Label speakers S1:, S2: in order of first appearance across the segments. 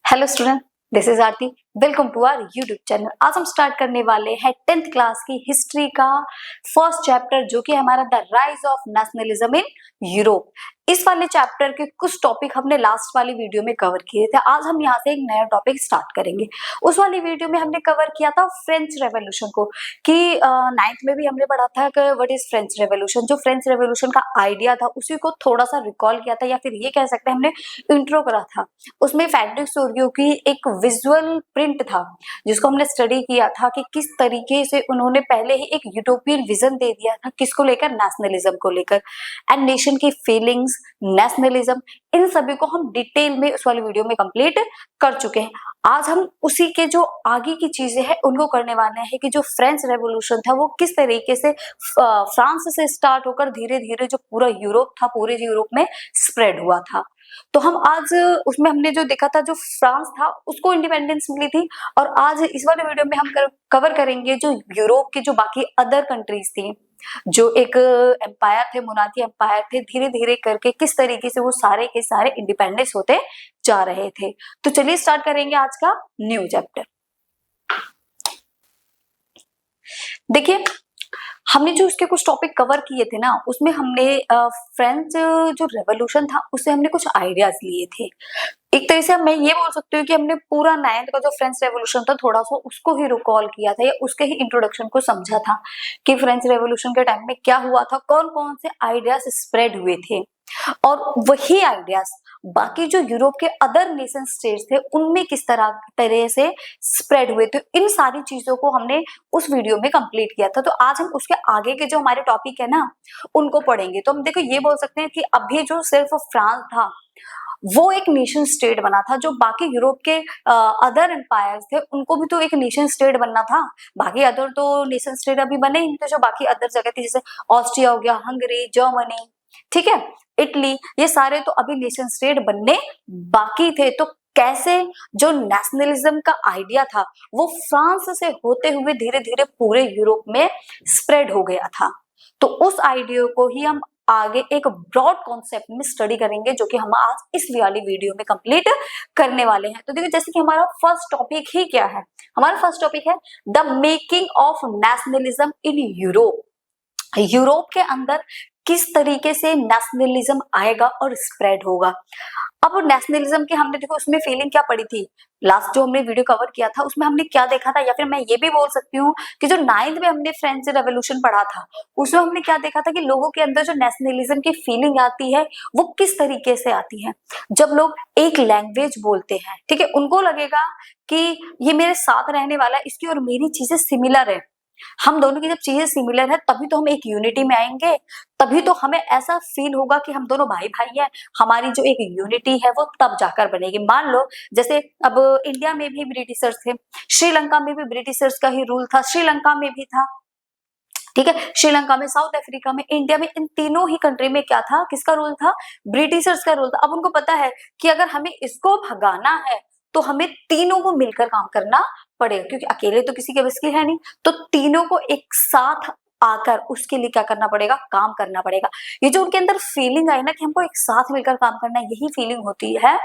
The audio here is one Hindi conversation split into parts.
S1: Hello student, this is Aarti. Welcome to our YouTube channel. आज हम स्टार्ट करने वाले हैं 10th क्लास की हिस्ट्री का फर्स्ट चैप्टर, जो कि हमारा the rise of nationalism in Europe. इस वाले चैप्टर के कुछ टॉपिक हमने लास्ट वाली वीडियो में कवर किए थे। आज हम यहाँ से एक नया टॉपिक स्टार्ट करेंगे। उस वाली वीडियो में हमने कवर किया था फ्रेंच रेवोल्यूशन को, कि 9th में भी हमने पढ़ा था कि व्हाट इज फ्रेंच रेवोल्यूशन। जो फ्रेंच रेवोल्यूशन का आइडिया था उसी को थोड़ा सा रिकॉल किया था, या फिर ये कह सकते हैं हमने इंट्रो करा था। उसमें फ्रेडरिक सोरियो की एक विजुअल प्रिंट था जिसको हमने स्टडी किया था कि किस तरीके से उन्होंने पहले ही एक यूटोपियन विजन दे दिया था, किसको लेकर, नेशनलिज्म को लेकर, एंड नेशन की फीलिंग्स, नेशनलिज्म, इन सभी को हम डिटेल में उस वाली वीडियो में कंप्लीट कर चुके हैं। आज हम उसी के जो आगे की चीजें हैं उनको करने वाले हैं कि जो फ्रेंच रेवोल्यूशन था वो किस तरीके से फ्रांस से स्टार्ट होकर धीरे धीरे जो पूरा यूरोप था, पूरे यूरोप में स्प्रेड हुआ था। तो हम आज उसमें हमने जो देखा था, जो फ्रांस था उसको इंडिपेंडेंस मिली थी, और आज इस वाले वीडियो में हम कवर करेंगे जो यूरोप के जो बाकी अदर कंट्रीज थी, जो एक एम्पायर थे, मोनार्की एम्पायर थे, धीरे धीरे करके किस तरीके से वो सारे के सारे इंडिपेंडेंस होते जा रहे थे। तो चलिए स्टार्ट करेंगे आज का न्यू चैप्टर। देखिए, हमने जो उसके कुछ टॉपिक कवर किए थे ना, उसमें हमने फ्रेंच जो रेवोल्यूशन था उससे हमने कुछ आइडियाज लिए थे। एक तरह से मैं ये बोल सकती हूँ कि हमने पूरा 9th का जो फ्रेंच रेवोल्यूशन था थोड़ा सा उसको ही रिकॉल किया था, या उसके ही इंट्रोडक्शन को समझा था कि फ्रेंच रेवोल्यूशन के टाइम में क्या हुआ था, कौन कौन से आइडियाज स्प्रेड हुए थे, और वही आइडियाज बाकी जो यूरोप के अदर नेशन स्टेट्स थे उनमें किस तरह से स्प्रेड हुए थे। इन सारी चीजों को हमने उस वीडियो में कंप्लीट किया था। तो आज हम उसके आगे के जो हमारे टॉपिक है ना उनको पढ़ेंगे। तो हम देखो ये बोल सकते हैं कि अभी जो सिर्फ फ्रांस था वो एक नेशन स्टेट बना था, जो बाकी यूरोप के अदर एम्पायर्स थे उनको भी तो एक नेशन स्टेट बनना था। बाकी अदर तो नेशन स्टेट अभी बने ही नहीं थे, जो बाकी अदर जगह थी, जैसे ऑस्ट्रिया हो गया, हंगरी, जर्मनी, ठीक है, इटली, ये सारे तो अभी नेशन स्टेट बनने बाकी थे। तो कैसे जो नेशनलिज्म का आइडिया था वो फ्रांस से होते हुए धीरे धीरे पूरे यूरोप में स्प्रेड हो गया था। तो उस आइडिया को ही हम आगे एक ब्रॉड कॉन्सेप्ट में स्टडी करेंगे, जो कि हम आज इस वाली वीडियो में कंप्लीट करने वाले हैं। तो देखिए, जैसे कि हमारा फर्स्ट टॉपिक ही क्या है, हमारा फर्स्ट टॉपिक है the making of nationalism in Europe. Europe के अंदर किस तरीके से नेशनलिज्म आएगा और स्प्रेड होगा। अब नेशनलिज्म की हमने देखो उसमें फीलिंग क्या पड़ी थी, लास्ट जो हमने वीडियो कवर किया था उसमें हमने क्या देखा था, या फिर मैं ये भी बोल सकती हूँ कि जो 9th में हमने फ्रेंच रेवोल्यूशन पढ़ा था उसमें हमने क्या देखा था कि लोगों के अंदर जो नेशनलिज्म की फीलिंग आती है वो किस तरीके से आती है। जब लोग एक लैंग्वेज बोलते हैं, ठीक है, उनको लगेगा कि ये मेरे साथ रहने वाला है, इसकी और मेरी चीजें सिमिलर है, हम दोनों की जब चीजें सिमिलर है तभी तो हम एक यूनिटी में आएंगे, तभी तो हमें ऐसा फील होगा कि हम दोनों भाई भाई हैं। हमारी जो एक यूनिटी है वो तब जाकर बनेगी। मान लो जैसे अब इंडिया में भी ब्रिटिशर्स थे, श्रीलंका में भी ब्रिटिशर्स का ही रूल था, श्रीलंका में भी था, ठीक है, श्रीलंका में, साउथ अफ्रीका में, इंडिया में, इन तीनों ही कंट्री में क्या था, किसका रूल था, ब्रिटिशर्स का रूल था। अब उनको पता है कि अगर हमें इसको भगाना है तो हमें तीनों को मिलकर काम करना पड़ेगा, क्योंकि अकेले तो किसी के बस की है नहीं, तो तीनों को एक साथ आकर उसके लिए क्या करना पड़ेगा, काम करना पड़ेगा। ये जो उनके अंदर फीलिंग आई ना कि हमको एक साथ मिलकर काम करना है, यही फीलिंग होती है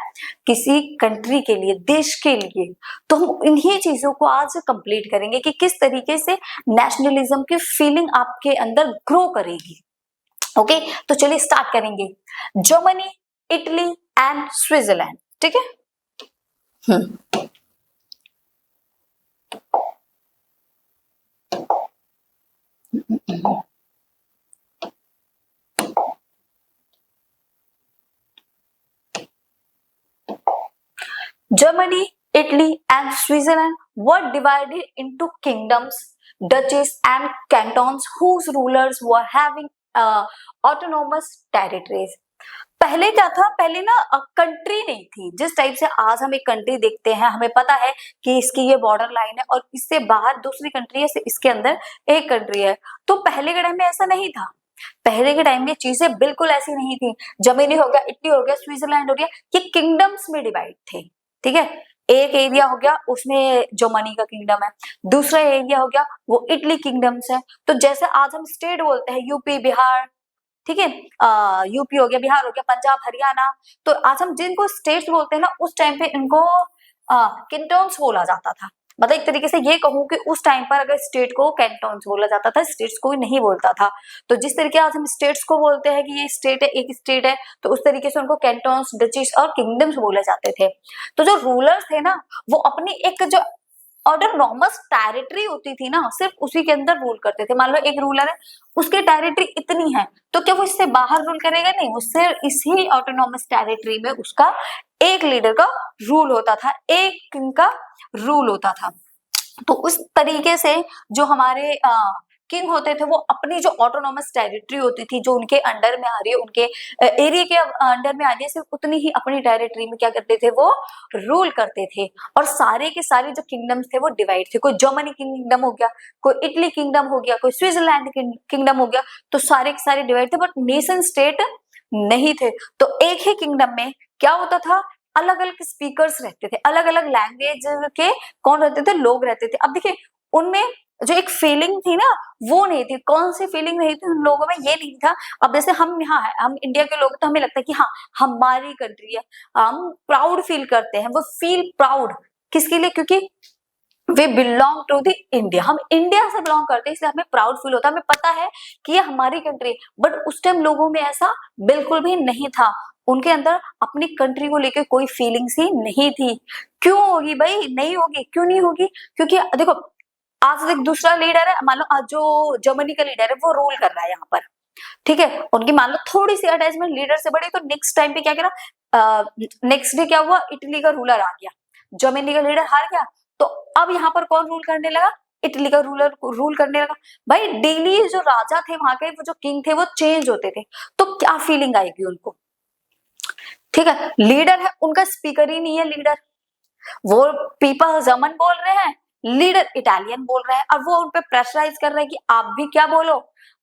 S1: किसी कंट्री के लिए, देश के लिए। तो हम इन्हीं चीजों को आज कंप्लीट करेंगे कि किस तरीके से नेशनलिज्म की फीलिंग आपके अंदर ग्रो करेगी। ओके, तो चलिए स्टार्ट करेंगे। जर्मनी, इटली एंड स्विट्जरलैंड, ठीक है। Germany, Italy, and Switzerland were divided into kingdoms, duchies, and cantons whose rulers were having autonomous territories. पहले क्या था, पहले ना कंट्री नहीं थी। जिस टाइप से आज हम एक कंट्री देखते हैं, हमें पता है कि इसकी ये बॉर्डर लाइन है और इससे बाहर दूसरी कंट्री है, इसके अंदर एक कंट्री है। तो पहले के टाइम में ऐसा नहीं था। पहले के टाइम में चीजें बिल्कुल ऐसी नहीं थी। जर्मनी हो गया, इटली हो गया, स्विट्जरलैंड हो गया, ये किंगडम्स में डिवाइड थे, ठीक है। एक एरिया हो गया उसमें जर्मनी का किंगडम है, दूसरा एरिया हो गया वो इटली किंगडम्स है। तो जैसे आज हम स्टेट बोलते हैं, यूपी, बिहार, ठीक है, यूपी हो गया, बिहार हो गया, पंजाब, हरियाणा, तो आज हम जिनको स्टेट्स बोलते हैं ना, उस टाइम पे इनको कैंटोन्स बोला जाता था। मतलब एक तरीके से ये कहूँ कि उस टाइम पर अगर स्टेट को कैंटोन्स बोला जाता था, स्टेट्स को नहीं बोलता था। तो जिस तरीके आज हम स्टेट्स को बोलते हैं कि ये स्टेट है, एक स्टेट है, तो उस तरीके से उनको कैंटोन्स, डचीज और किंगडम्स बोले जाते थे। तो जो रूलर्स थे ना, वो अपनी एक जो ऑटोनॉमस टेरिटरी होती थी ना, सिर्फ उसी के अंदर रूल करते थे। मान लो एक रूलर है, उसकी टेरिटरी इतनी है, तो क्या वो इससे बाहर रूल करेगा? नहीं, उससे इसी ऑटोनॉमस टेरिटरी में उसका एक लीडर का रूल होता था, एक किंग का रूल होता था। तो उस तरीके से जो हमारे किंग होते थे, वो अपनी जो ऑटोनॉमस टेरिटरी होती थी, जो उनके अंडर में आ रही है, उनके एरिया के अंडर में आ रही है, सिर्फ उतनी ही अपनी टेरिटरी में क्या करते थे, वो रूल करते थे। और सारे के सारे जो किंगडम्स थे वो डिवाइड थे। कोई जर्मनी किंगडम हो गया, कोई इटली किंगडम हो गया, कोई स्विट्जरलैंड किंगडम हो गया, तो सारे के सारे डिवाइड थे, बट नेशन स्टेट नहीं थे। तो एक ही किंगडम में क्या होता था, अलग अलग स्पीकर्स रहते थे, अलग अलग लैंग्वेज के कौन रहते थे, लोग रहते थे। अब देखिए, उनमें जो एक फीलिंग थी ना, वो नहीं थी। कौन सी फीलिंग नहीं थी उन लोगों में? ये नहीं था। अब जैसे हम यहाँ है, हम इंडिया के लोग, तो हमें लगता है कि हाँ, हमारी कंट्री है, हम प्राउड फील करते हैं। वो फील प्राउड किसके लिए? क्योंकि we belong to the India, हम इंडिया से बिलोंग करते हैं, इसलिए हमें प्राउड फील होता है, हमें पता है कि ये हमारी कंट्री है। बट उस टाइम लोगों में ऐसा बिल्कुल भी नहीं था, उनके अंदर अपनी कंट्री को लेकर कोई फीलिंग्स ही नहीं थी। क्यों होगी भाई? नहीं होगी। क्यों नहीं होगी? क्योंकि देखो, आज एक दूसरा लीडर है, मान लो आज जो जर्मनी का लीडर है वो रूल कर रहा है यहाँ पर, ठीक है, उनकी मान लो थोड़ी सी अटैचमेंट लीडर से बढ़ी, तो नेक्स्ट टाइम पे क्या करा, नेक्स्ट डे क्या हुआ, इटली का रूलर आ गया, जर्मनी का लीडर हार गया, तो अब यहाँ पर कौन रूल करने लगा? इटली का रूलर रूल करने लगा। भाई डेली जो राजा थे वहां के, वो जो किंग थे, वो चेंज होते थे, तो क्या फीलिंग आएगी उनको? ठीक है, लीडर है, उनका स्पीकर ही नहीं है लीडर, वो पीपल जर्मन बोल रहे हैं, लीडर इटालियन बोल रहे हैं, और वो उन पे प्रेशराइज कर रहे हैं कि आप भी क्या बोलो,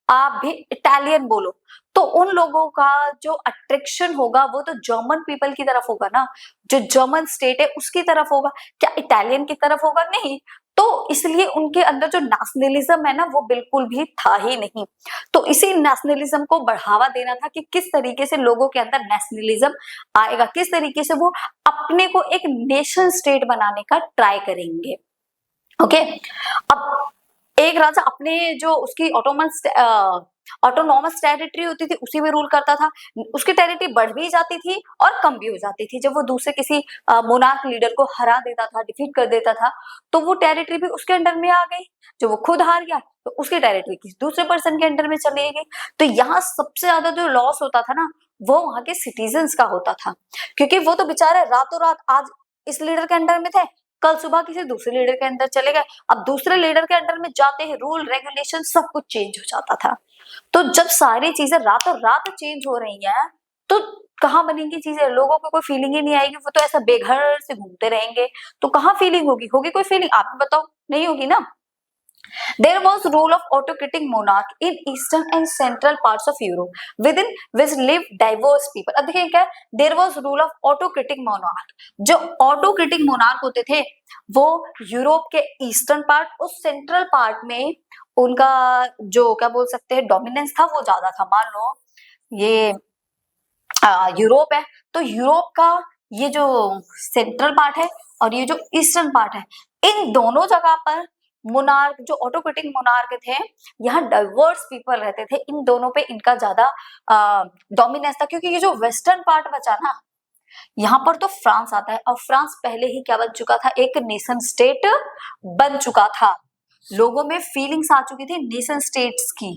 S1: आप भी इटालियन बोलो। तो उन लोगों का जो अट्रैक्शन होगा वो तो जर्मन पीपल की तरफ होगा ना, जो जर्मन स्टेट है उसकी तरफ होगा, क्या इटालियन की तरफ होगा? नहीं। तो इसलिए उनके अंदर जो नेशनलिज्म है ना, वो बिल्कुल भी था ही नहीं। तो इसी नेशनलिज्म को बढ़ावा देना था कि किस तरीके से लोगों के अंदर नेशनलिज्म आएगा, किस तरीके से वो अपने को एक नेशन स्टेट बनाने का ट्राई करेंगे। ओके, अब एक राजा अपने जो उसकी ऑटोनॉमस टेरिटरी होती थी उसी में रूल करता था, उसकी टेरिटरी बढ़ भी जाती थी और कम भी हो जाती थी। जब वो दूसरे किसी मोनार्क लीडर को हरा देता था, डिफीट कर देता था, तो वो टेरिटरी भी उसके अंडर में आ गई। जो वो खुद हार गया, तो उसकी टेरिटरी किसी दूसरे पर्सन के अंडर में चली गई। तो यहाँ सबसे ज्यादा जो लॉस होता था ना, वो वहां के सिटीजन्स का होता था, क्योंकि वो तो बेचारे रातों रात आज इस लीडर के अंडर में थे, कल सुबह किसी दूसरे लीडर के अंदर चले गए। अब दूसरे लीडर के अंडर में जाते ही रूल रेगुलेशन सब कुछ चेंज हो जाता था। तो जब सारी चीजें रातों रात चेंज हो रही हैं, तो कहाँ बनेंगी चीजें? लोगों को कोई फीलिंग ही नहीं आएगी, वो तो ऐसा बेघर से घूमते रहेंगे, तो कहाँ फीलिंग होगी? होगी कोई फीलिंग? आप बताओ, नहीं होगी ना। There was rule of autocratic monarch in eastern and central parts of Europe, within which lived diverse people. अब देखिए क्या है, there was rule of autocratic monarch. जो autocratic monarch होते थे, वो यूरोप के ईस्टर्न पार्ट और सेंट्रल पार्ट में उनका जो क्या बोल सकते हैं डोमिनेंस था, वो ज्यादा था। मान लो ये यूरोप है, तो यूरोप का ये जो सेंट्रल पार्ट है और ये जो ईस्टर्न पार्ट है, इन दोनों जगह पर मोनार्क, जो ऑटोक्रेटिक मोनार्क थे, यहाँ डाइवर्स पीपल रहते थे। इन दोनों पे इनका ज्यादा डोमिनेंस था, क्योंकि ये जो वेस्टर्न पार्ट बचा ना, यहाँ पर तो फ्रांस आता है, और फ्रांस पहले ही क्या बन चुका था, एक नेशन स्टेट बन चुका था। लोगों में फीलिंग्स आ चुकी थी नेशन स्टेट्स की।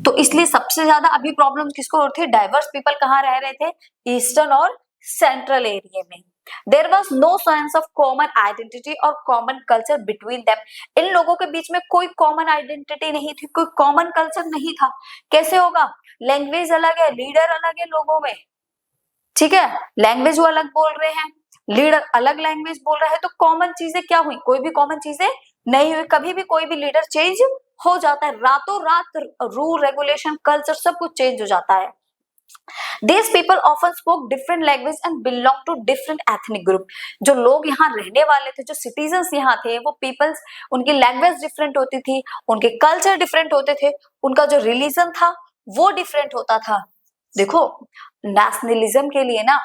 S1: तो इसलिए सबसे ज्यादा अभी प्रॉब्लम किसको हो रही थी? डाइवर्स पीपल कहाँ रह रहे थे? ईस्टर्न और सेंट्रल एरिया में। There was no sense of common identity और common culture between them. इन लोगों के बीच में कोई कॉमन आइडेंटिटी नहीं थी, कोई कॉमन कल्चर नहीं था। कैसे होगा? लैंग्वेज अलग है, लीडर अलग है लोगों में, ठीक है, लैंग्वेज वो अलग बोल रहे हैं, लीडर अलग लैंग्वेज बोल रहा है, तो कॉमन चीजें क्या हुई? कोई भी कॉमन चीजें नहीं हुई। कभी भी कोई भी लीडर चेंज हो जाता है, रातों रात रूल रेगुलेशन कल्चर सब कुछ चेंज हो जाता है। These people often spoke different language and belong to different ethnic group. जो लोग यहाँ रहने वाले थे, जो सिटीजन्स यहाँ थे, वो पीपल्स, उनकी लैंग्वेज डिफरेंट होती थी, उनके कल्चर डिफरेंट होते थे, उनका जो रिलीजन था वो डिफरेंट होता था। देखो, नेशनलिज्म के लिए ना,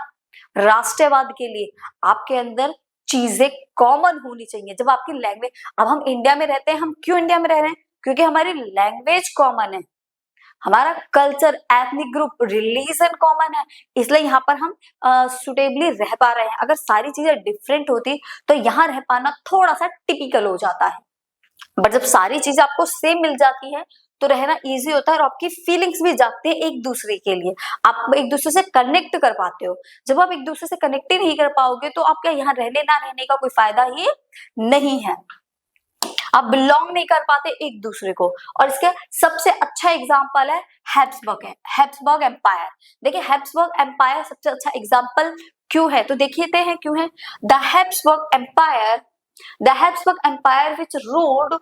S1: राष्ट्रवाद के लिए आपके अंदर चीजें कॉमन होनी चाहिए। जब आपकी लैंग्वेज, अब हम इंडिया में रहते हैं, हम क्यों इंडिया में रह रहे हैं? क्योंकि हमारी लैंग्वेज कॉमन है, हमारा culture, ethnic group, religion common है, इसलिए यहाँ पर हम सुटेबली रह पा रहे हैं। अगर सारी चीजें डिफरेंट होती तो यहाँ रह पाना थोड़ा सा टिपिकल हो जाता है। बट जब सारी चीजें आपको सेम मिल जाती है तो रहना इजी होता है और आपकी फीलिंग्स भी जाती है एक दूसरे के लिए, आप एक दूसरे से कनेक्ट कर पाते हो। जब आप एक दूसरे से कनेक्ट ही नहीं कर पाओगे तो आप क्या यहाँ रहने ना रहने का कोई फायदा ही नहीं है, आप बिलोंग नहीं कर पाते एक दूसरे को। और इसके सबसे अच्छा एग्जांपल है हैब्सबर्ग एम्पायर। देखिए हैब्सबर्ग एम्पायर सबसे अच्छा एग्जांपल क्यों है, तो देखते हैं क्यों है। The Habsburg Empire which ruled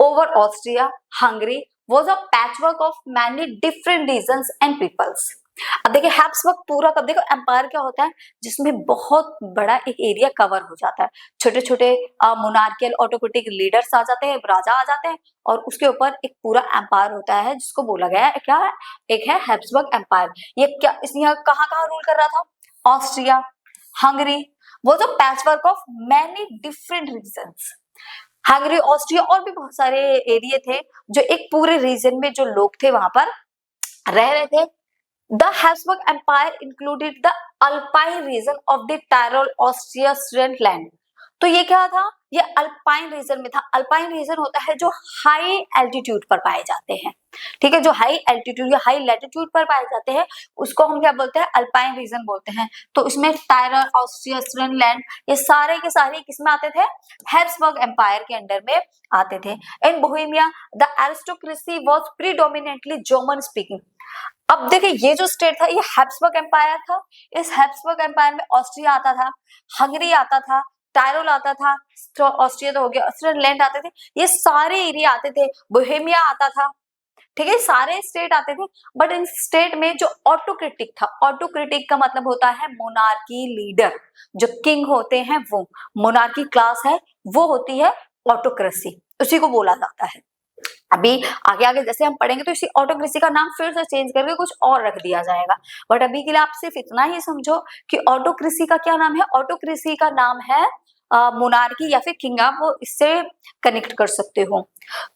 S1: over Austria, Hungary was a patchwork of many different regions and peoples. अब देखिए हैब्सबर्ग पूरा, कब देखो एम्पायर क्या होता है, जिसमें बहुत बड़ा एक एरिया कवर हो जाता है, छोटे छोटे मोनार्कियल ऑटोक्रेटिक लीडर्स आ जाते हैं, राजा आ जाते हैं, और उसके ऊपर एक पूरा एम्पायर होता है जिसको बोला गया है क्या है, एक है हैब्सबर्ग एम्पायर। ये क्या इसने कहाँ कहाँ रूल कर रहा था? ऑस्ट्रिया, हंगरी, वो जो patchwork of many different regions, Hungary, Austria और भी बहुत सारे एरिया थे जो एक पूरे रीजन में जो लोग थे वहां पर रह रहे थे। The Habsburg Empire included the Alpine region of the Tyrol, Austria, Switzerland। तो ये क्या था? ये अल्पाइन रीजन में था। अल्पाइन रीजन होता है जो हाई एल्टीट्यूड पर पाए जाते हैं, ठीक है, जो हाई एल्टीट्यूड या हाई लैटिट्यूड पर पाए जाते हैं उसको हम क्या बोलते हैं? अल्पाइन रीजन बोलते हैं। तो इसमें टायरल, ऑस्ट्रिया, स्विट्जरलैंड, ये सारे के सारे किसमें आते थे? हैब्सबर्ग एम्पायर के अंडर में आते थे। In Bohemia the aristocracy was predominantly German speaking. अब देखिए ये जो स्टेट था ये हैब्सबर्ग एम्पायर था। इस हैब्सबर्ग एम्पायर में ऑस्ट्रिया आता था, हंगरी आता था, टायरोल आता था, तो ऑस्ट्रिया तो हो गया, स्विट्जरलैंड आते थे, ये सारे एरिया आते थे, बोहेमिया आता था, ठीक है, सारे स्टेट आते थे। बट इन स्टेट में जो ऑटोक्रेटिक था, ऑटोक्रेटिक का मतलब होता है मोनार्की लीडर, जो किंग होते हैं वो, मोनार्की क्लास है वो होती है ऑटोक्रेसी, उसी को बोला जाता है। अभी आगे आगे जैसे हम पढ़ेंगे तो इसी ऑटोक्रेसी का नाम फिर से चेंज करके कुछ और रख दिया जाएगा। बट अभी के लिए आप सिर्फ इतना ही समझो कि ऑटोक्रेसी का क्या नाम है? ऑटोक्रेसी का नाम है मोनार्की या फिर किंग, आप वो इससे कनेक्ट कर सकते हो।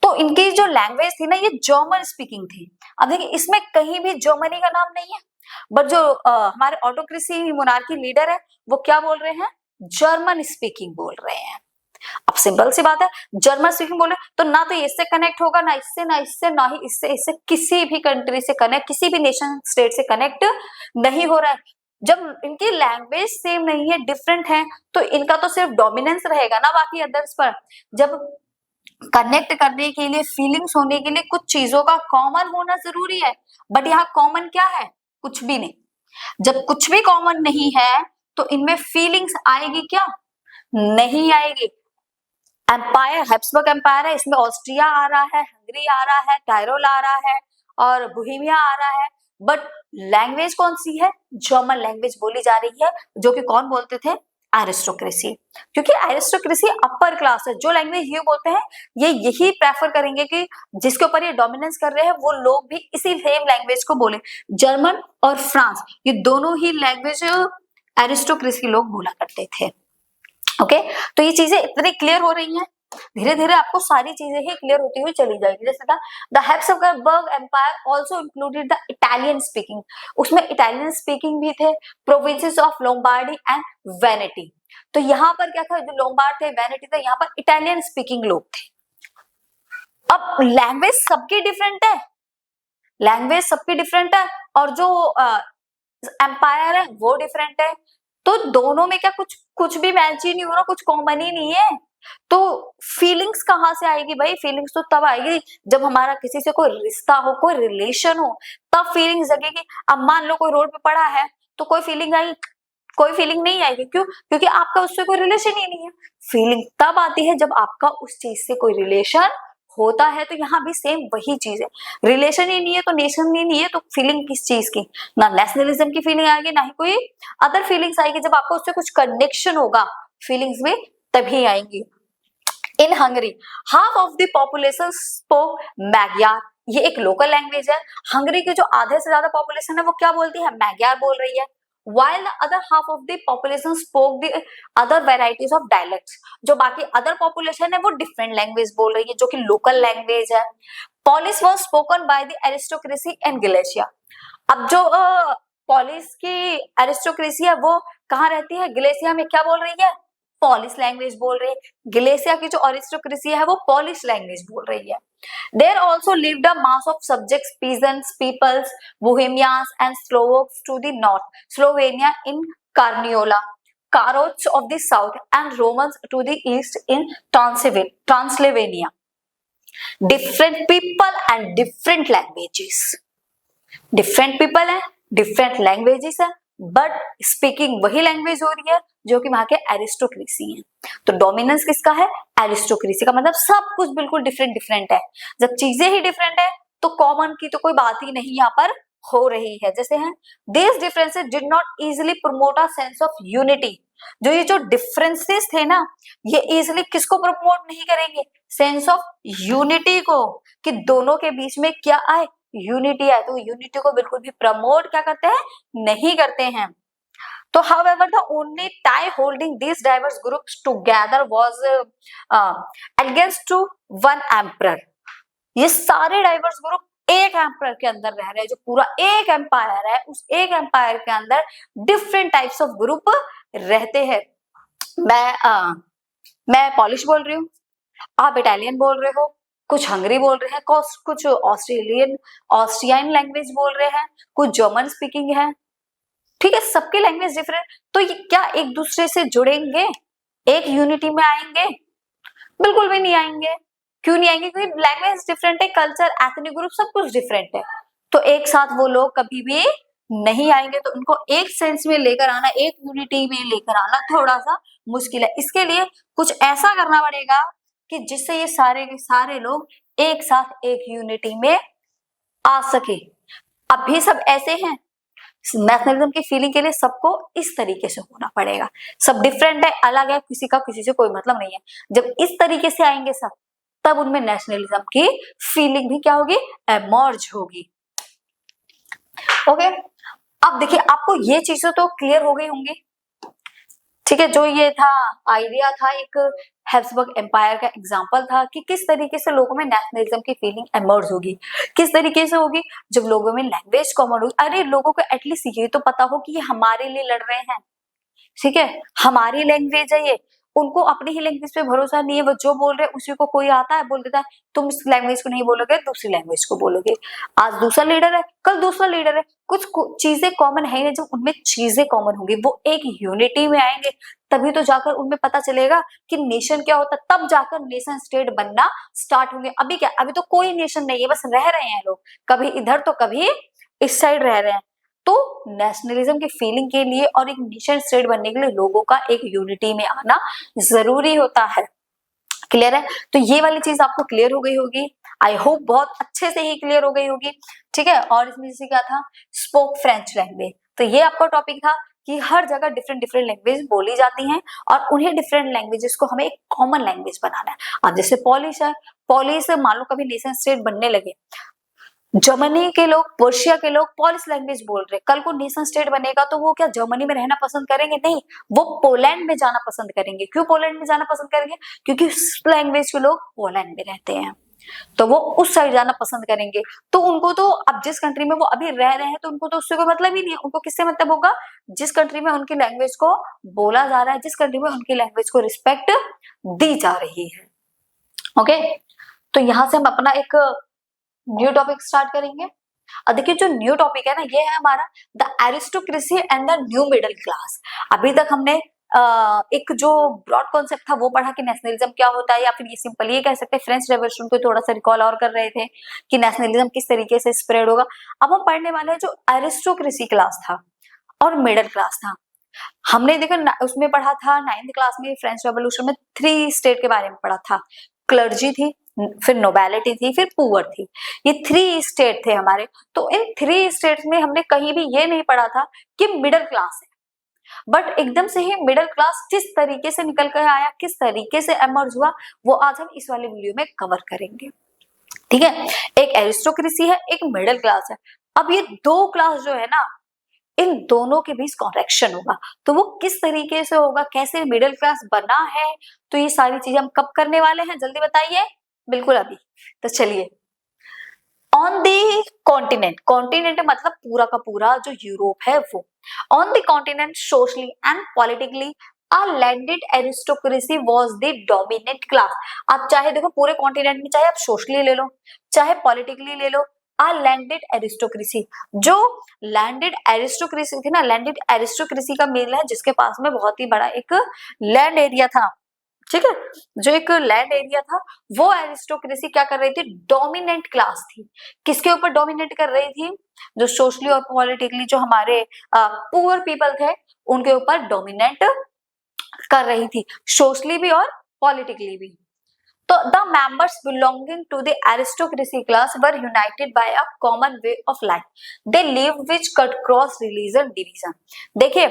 S1: तो इनकी जो लैंग्वेज थी ना ये जर्मन स्पीकिंग थी। अब देखिए इसमें कहीं भी जर्मनी का नाम नहीं है, बट जो हमारे ऑटोक्रेसी मोनार्की लीडर है वो क्या बोल रहे हैं? जर्मन स्पीकिंग बोल रहे हैं। अब सिंपल सी बात है, जर्मन स्पीकिंग बोले तो ना तो इससे कनेक्ट होगा, ना इससे, ना इससे, ना ही इससे, इससे किसी भी कंट्री से कनेक्ट, किसी भी नेशन स्टेट से कनेक्ट नहीं हो रहा है। जब इनकी लैंग्वेज सेम नहीं है, डिफरेंट है, तो इनका तो सिर्फ डोमिनेंस रहेगा ना बाकी अदर्स पर। जब कनेक्ट करने के लिए, फीलिंग्स होने के लिए कुछ चीजों का कॉमन होना जरूरी है, बट यहाँ कॉमन क्या है? कुछ भी नहीं। जब कुछ भी कॉमन नहीं है तो इनमें फीलिंग्स आएगी क्या? नहीं आएगी। एम्पायर, हैब्सबर्ग एम्पायर है, इसमें ऑस्ट्रिया आ रहा है, हंगरी आ रहा है, टायरोल आ रहा है और बोहेमिया आ रहा है, बट लैंग्वेज कौन सी है? जर्मन लैंग्वेज बोली जा रही है, जो कि कौन बोलते थे? एरिस्टोक्रेसी। क्योंकि एरिस्टोक्रेसी अपर क्लास है, जो लैंग्वेज ये बोलते हैं ये यही प्रेफर करेंगे कि जिसके ऊपर ये डोमिनेंस कर रहे हैं वो लोग भी इसी सेम लैंग्वेज को बोले। जर्मन और फ्रांस ये दोनों ही लैंग्वेज एरिस्टोक्रेसी लोग बोला करते थे। ओके, तो ये चीजें इतनी क्लियर हो रही हैं, धीरे धीरे आपको सारी चीजें ही क्लियर होती हुई चली जाएगी। जैसे था the Habsburg empire also included the Italian speaking, उसमें इटालियन स्पीकिंग भी थे, provinces of Lombardy and Venetia. तो यहाँ पर क्या था? जो लोम्बार्ड थे, वेनेटी थे, यहाँ पर इटालियन स्पीकिंग लोग थे। अब लैंग्वेज सबकी डिफरेंट है, लैंग्वेज सबकी डिफरेंट है, और जो एम्पायर है वो डिफरेंट है, तो दोनों में क्या कुछ भी मैच ही नहीं हो रहा, कुछ कॉमन ही नहीं है। तो फीलिंग्स कहाँ से आएगी भाई? फीलिंग्स तो तब आएगी जब हमारा किसी से कोई रिश्ता हो, कोई रिलेशन हो, तब फीलिंग्स जगेगी। अब मान लो कोई रोड पे पड़ा है तो कोई फीलिंग आई? कोई फीलिंग नहीं आएगी। क्यों? क्योंकि आपका उससे कोई रिलेशन ही नहीं है। फीलिंग तब आती है जब आपका उस चीज से कोई रिलेशन होता है। तो यहाँ भी सेम वही चीज है, रिलेशन ही नहीं है तो नेशन ही नहीं है, तो फीलिंग किस चीज की? ना नेशनलिज्म की फीलिंग आएगी, ना ही कोई अदर फीलिंग्स आएगी। जब आपको उससे कुछ कनेक्शन होगा फीलिंग्स में तभी आएंगी। इन Hungary half of the population spoke Magyar, ये एक लोकल लैंग्वेज है। हंगरी की जो आधे से ज्यादा पॉपुलेशन है वो क्या बोलती है? मैग्यार बोल रही है। while the other half of the population spoke the other varieties of dialects. जो बाकी अदर पॉपुलेशन है वो डिफरेंट लैंग्वेज बोल रही है जो कि लोकल लैंग्वेज है. Polish was spoken by the aristocracy and Galicia. अब जो पॉलिश की एरिस्टोक्रेसी है वो कहाँ रहती है? ग्लेशिया में क्या बोल रही है? पॉलिश लैंग्वेज बोल रही है. ग्लेशिया की जो एरिस्टोक्रेसी है वो पॉलिश लैंग्वेज बोल रही है. There also lived a mass of subjects, peasants, peoples, Bohemians and Slovaks to the north, Slovenia in Carniola, Karots of the south, and Romans to the east in Transylvania. Different people and different languages. Different people है, different languages है, बट स्पीकिंग वही लैंग्वेज हो रही है जो कि वहां के एरिस्टोक्रेसी है. तो डोमिनेंस किसका है? एरिस्टोक्रेसी का. मतलब सब कुछ बिल्कुल डिफरेंट डिफरेंट है. जब चीजें ही डिफरेंट है तो कॉमन की तो कोई बात ही नहीं यहाँ पर हो रही है. जैसे हैं this differences did not easily promote a sense of unity. जो ये जो डिफरेंसेस थे ना ये इजीली किसको प्रमोट नहीं करेंगे? सेंस ऑफ यूनिटी को, कि दोनों के बीच में क्या आए? यूनिटी है. तो यूनिटी को बिल्कुल भी प्रमोट क्या करते हैं? नहीं करते हैं. तो however the only tie holding these diverse groups together was against to one emperor. ये सारे डाइवर्स ग्रुप एक एम्पायर के अंदर रह रहे हैं. जो पूरा एक एम्पायर है उस एक एम्पायर के अंदर डिफरेंट टाइप्स ऑफ ग्रुप रहते हैं. मैं पॉलिश बोल रही हूँ, आप इटालियन बोल रहे हो, कुछ हंगरी बोल रहे हैं, कुछ ऑस्ट्रियन लैंग्वेज बोल रहे हैं, कुछ जर्मन स्पीकिंग है. ठीक है, सबकी लैंग्वेज डिफरेंट. तो ये क्या एक दूसरे से जुड़ेंगे? एक यूनिटी में आएंगे? बिल्कुल भी नहीं आएंगे. क्यों नहीं आएंगे? क्योंकि लैंग्वेज डिफरेंट है, कल्चर, एथनिक ग्रुप सब कुछ डिफरेंट है. तो एक साथ वो लोग कभी भी नहीं आएंगे. तो उनको एक सेंस में लेकर आना, एक यूनिटी में लेकर आना थोड़ा सा मुश्किल है. इसके लिए कुछ ऐसा करना पड़ेगा कि जिससे ये सारे के सारे लोग एक साथ एक यूनिटी में आ सके. अभी सब ऐसे हैं. नेशनलिज्म की फीलिंग के लिए सबको इस तरीके से होना पड़ेगा. सब डिफरेंट है, अलग है, किसी का किसी से कोई मतलब नहीं है. जब इस तरीके से आएंगे सब तब उनमें नेशनलिज्म की फीलिंग भी क्या होगी? एमर्ज होगी. ओके, अब देखिए आपको ये चीजें तो क्लियर हो गई होंगी. ठीक है, जो ये था आइडिया था एक हैब्सबर्ग एम्पायर का एग्जांपल था कि किस तरीके से लोगों में नेशनलिज्म की फीलिंग एमर्ज होगी. किस तरीके से होगी? जब लोगों में लैंग्वेज कॉमन होगी. अरे लोगों को एटलीस्ट ये तो पता हो कि ये हमारे लिए लड़ रहे हैं. ठीक है, हमारी लैंग्वेज है ये. उनको अपनी ही लैंग्वेज पे भरोसा नहीं है. वो जो बोल रहे हैं उसी को कोई आता है बोल देता है तुम इस लैंग्वेज को नहीं बोलोगे दूसरी लैंग्वेज को बोलोगे. आज दूसरा लीडर है, कल दूसरा लीडर है. कुछ चीजें कॉमन है. जब उनमें चीजें कॉमन होंगी वो एक यूनिटी में आएंगे तभी तो जाकर उनमें पता चलेगा कि नेशन क्या होता है. तब जाकर नेशन स्टेट बनना स्टार्ट होंगे. अभी क्या, अभी तो कोई नेशन नहीं है, बस रह रहे हैं लोग, कभी इधर तो कभी इस साइड रह रहे हैं. तो नेशनलिज्म की फीलिंग के लिए और एक नेशन स्टेट बनने के लिए लोगों का एक यूनिटी में आना जरूरी होता है. क्लियर है? तो ये वाली चीज आपको क्लियर हो गई होगी. आई होप बहुत अच्छे से ही क्लियर हो गई होगी. ठीक है, और इसमें जैसे क्या था, स्पोक फ्रेंच लैंग्वेज. तो ये आपका टॉपिक था कि हर जगह डिफरेंट डिफरेंट लैंग्वेज बोली जाती हैं और उन्हें डिफरेंट लैंग्वेजेस को हमें एक कॉमन लैंग्वेज बनाना है. अब जैसे पॉलिश है, पॉलिश मान लो कभी नेशन स्टेट बनने लगे, जर्मनी के लोग, पर्शिया के लोग पॉलिश लैंग्वेज बोल रहे, कल को नेशन स्टेट बनेगा तो वो क्या जर्मनी में रहना पसंद करेंगे? नहीं, वो पोलैंड में जाना पसंद करेंगे. क्यों पोलैंड में जाना पसंद करेंगे? क्योंकि उस लैंग्वेज के लोग पोलैंड में रहते हैं तो वो उस साइड जाना पसंद करेंगे. तो उनको तो अब जिस कंट्री में वो अभी रह रहे हैं तो उनको तो उससे कोई मतलब ही नहीं है. उनको किससे मतलब होगा? जिस कंट्री में उनकी लैंग्वेज को बोला जा रहा है, जिस कंट्री में उनकी लैंग्वेज को रिस्पेक्ट दी जा रही है. ओके, तो यहां से हम अपना एक न्यू टॉपिक स्टार्ट करेंगे. अब देखिए जो न्यू टॉपिक है ना ये है हमारा the aristocracy and the new middle class. अभी तक हमने एक जो ब्रॉड कॉन्सेप्ट था वो पढ़ा कि नेशनलिज्म क्या होता है, या फिर ये सिंपल ये कह सकते हैं फ्रेंच रेवोल्यूशन को थोड़ा सा रिकॉल और कर रहे थे कि नेशनलिज्म किस तरीके से स्प्रेड होगा. अब हम पढ़ने वाले हैं जो एरिस्टोक्रेसी क्लास था और मिडिल क्लास था. हमने देखा उसमें पढ़ा था 9th क्लास में फ्रेंच रेवोल्यूशन में 3 स्टेट के बारे में पढ़ा था. क्लर्जी थी, फिर नोबेलिटी थी, फिर पुअर थी. ये 3 स्टेट थे हमारे. तो इन 3 स्टेट्स में हमने कहीं भी ये नहीं पढ़ा था कि मिडिल क्लास है. बट एकदम से ही मिडिल क्लास किस तरीके से निकल कर आया, किस तरीके से एमर्ज हुआ, वो आज हम इस वाले वीडियो में कवर करेंगे. ठीक है, एक एरिस्टोक्रेसी है, एक मिडिल क्लास है. अब ये 2 क्लास जो है ना इन दोनों के बीच करेक्शन होगा। तो वो किस तरीके से होगा, कैसे मिडिल क्लास बना है, तो ये सारी चीजें हम कब करने वाले हैं, जल्दी बताइए। बिल्कुल अभी। तो चलिए, ऑन द कॉन्टिनेंट, कॉन्टिनेंट मतलब पूरा का पूरा जो यूरोप है वो, on the continent socially and politically a landed aristocracy was the dominant class। आप चाहे देखो पूरे कॉन्टिनेंट में, चाहे आप सोशली ले लो चाहे पॉलिटिकली ले लो, a landed aristocracy, जो लैंडेड एरिस्टोक्रेसी थी ना, लैंडेड एरिस्टोक्रेसी का मेल है जिसके पास में बहुत ही बड़ा एक लैंड एरिया था, ठीक है, जो एक लैंड एरिया था, वो एरिस्टोक्रेसी क्या कर रही थी, डोमिनेंट क्लास थी। किसके ऊपर डोमिनेट कर रही थी, जो सोशली और पॉलिटिकली जो हमारे पुअर पीपल थे उनके ऊपर डोमिनेट कर रही थी, सोशली भी और पॉलिटिकली भी। तो the members belonging to the aristocracy class were united by a common way of life, they live which cut cross religion division. देखिए,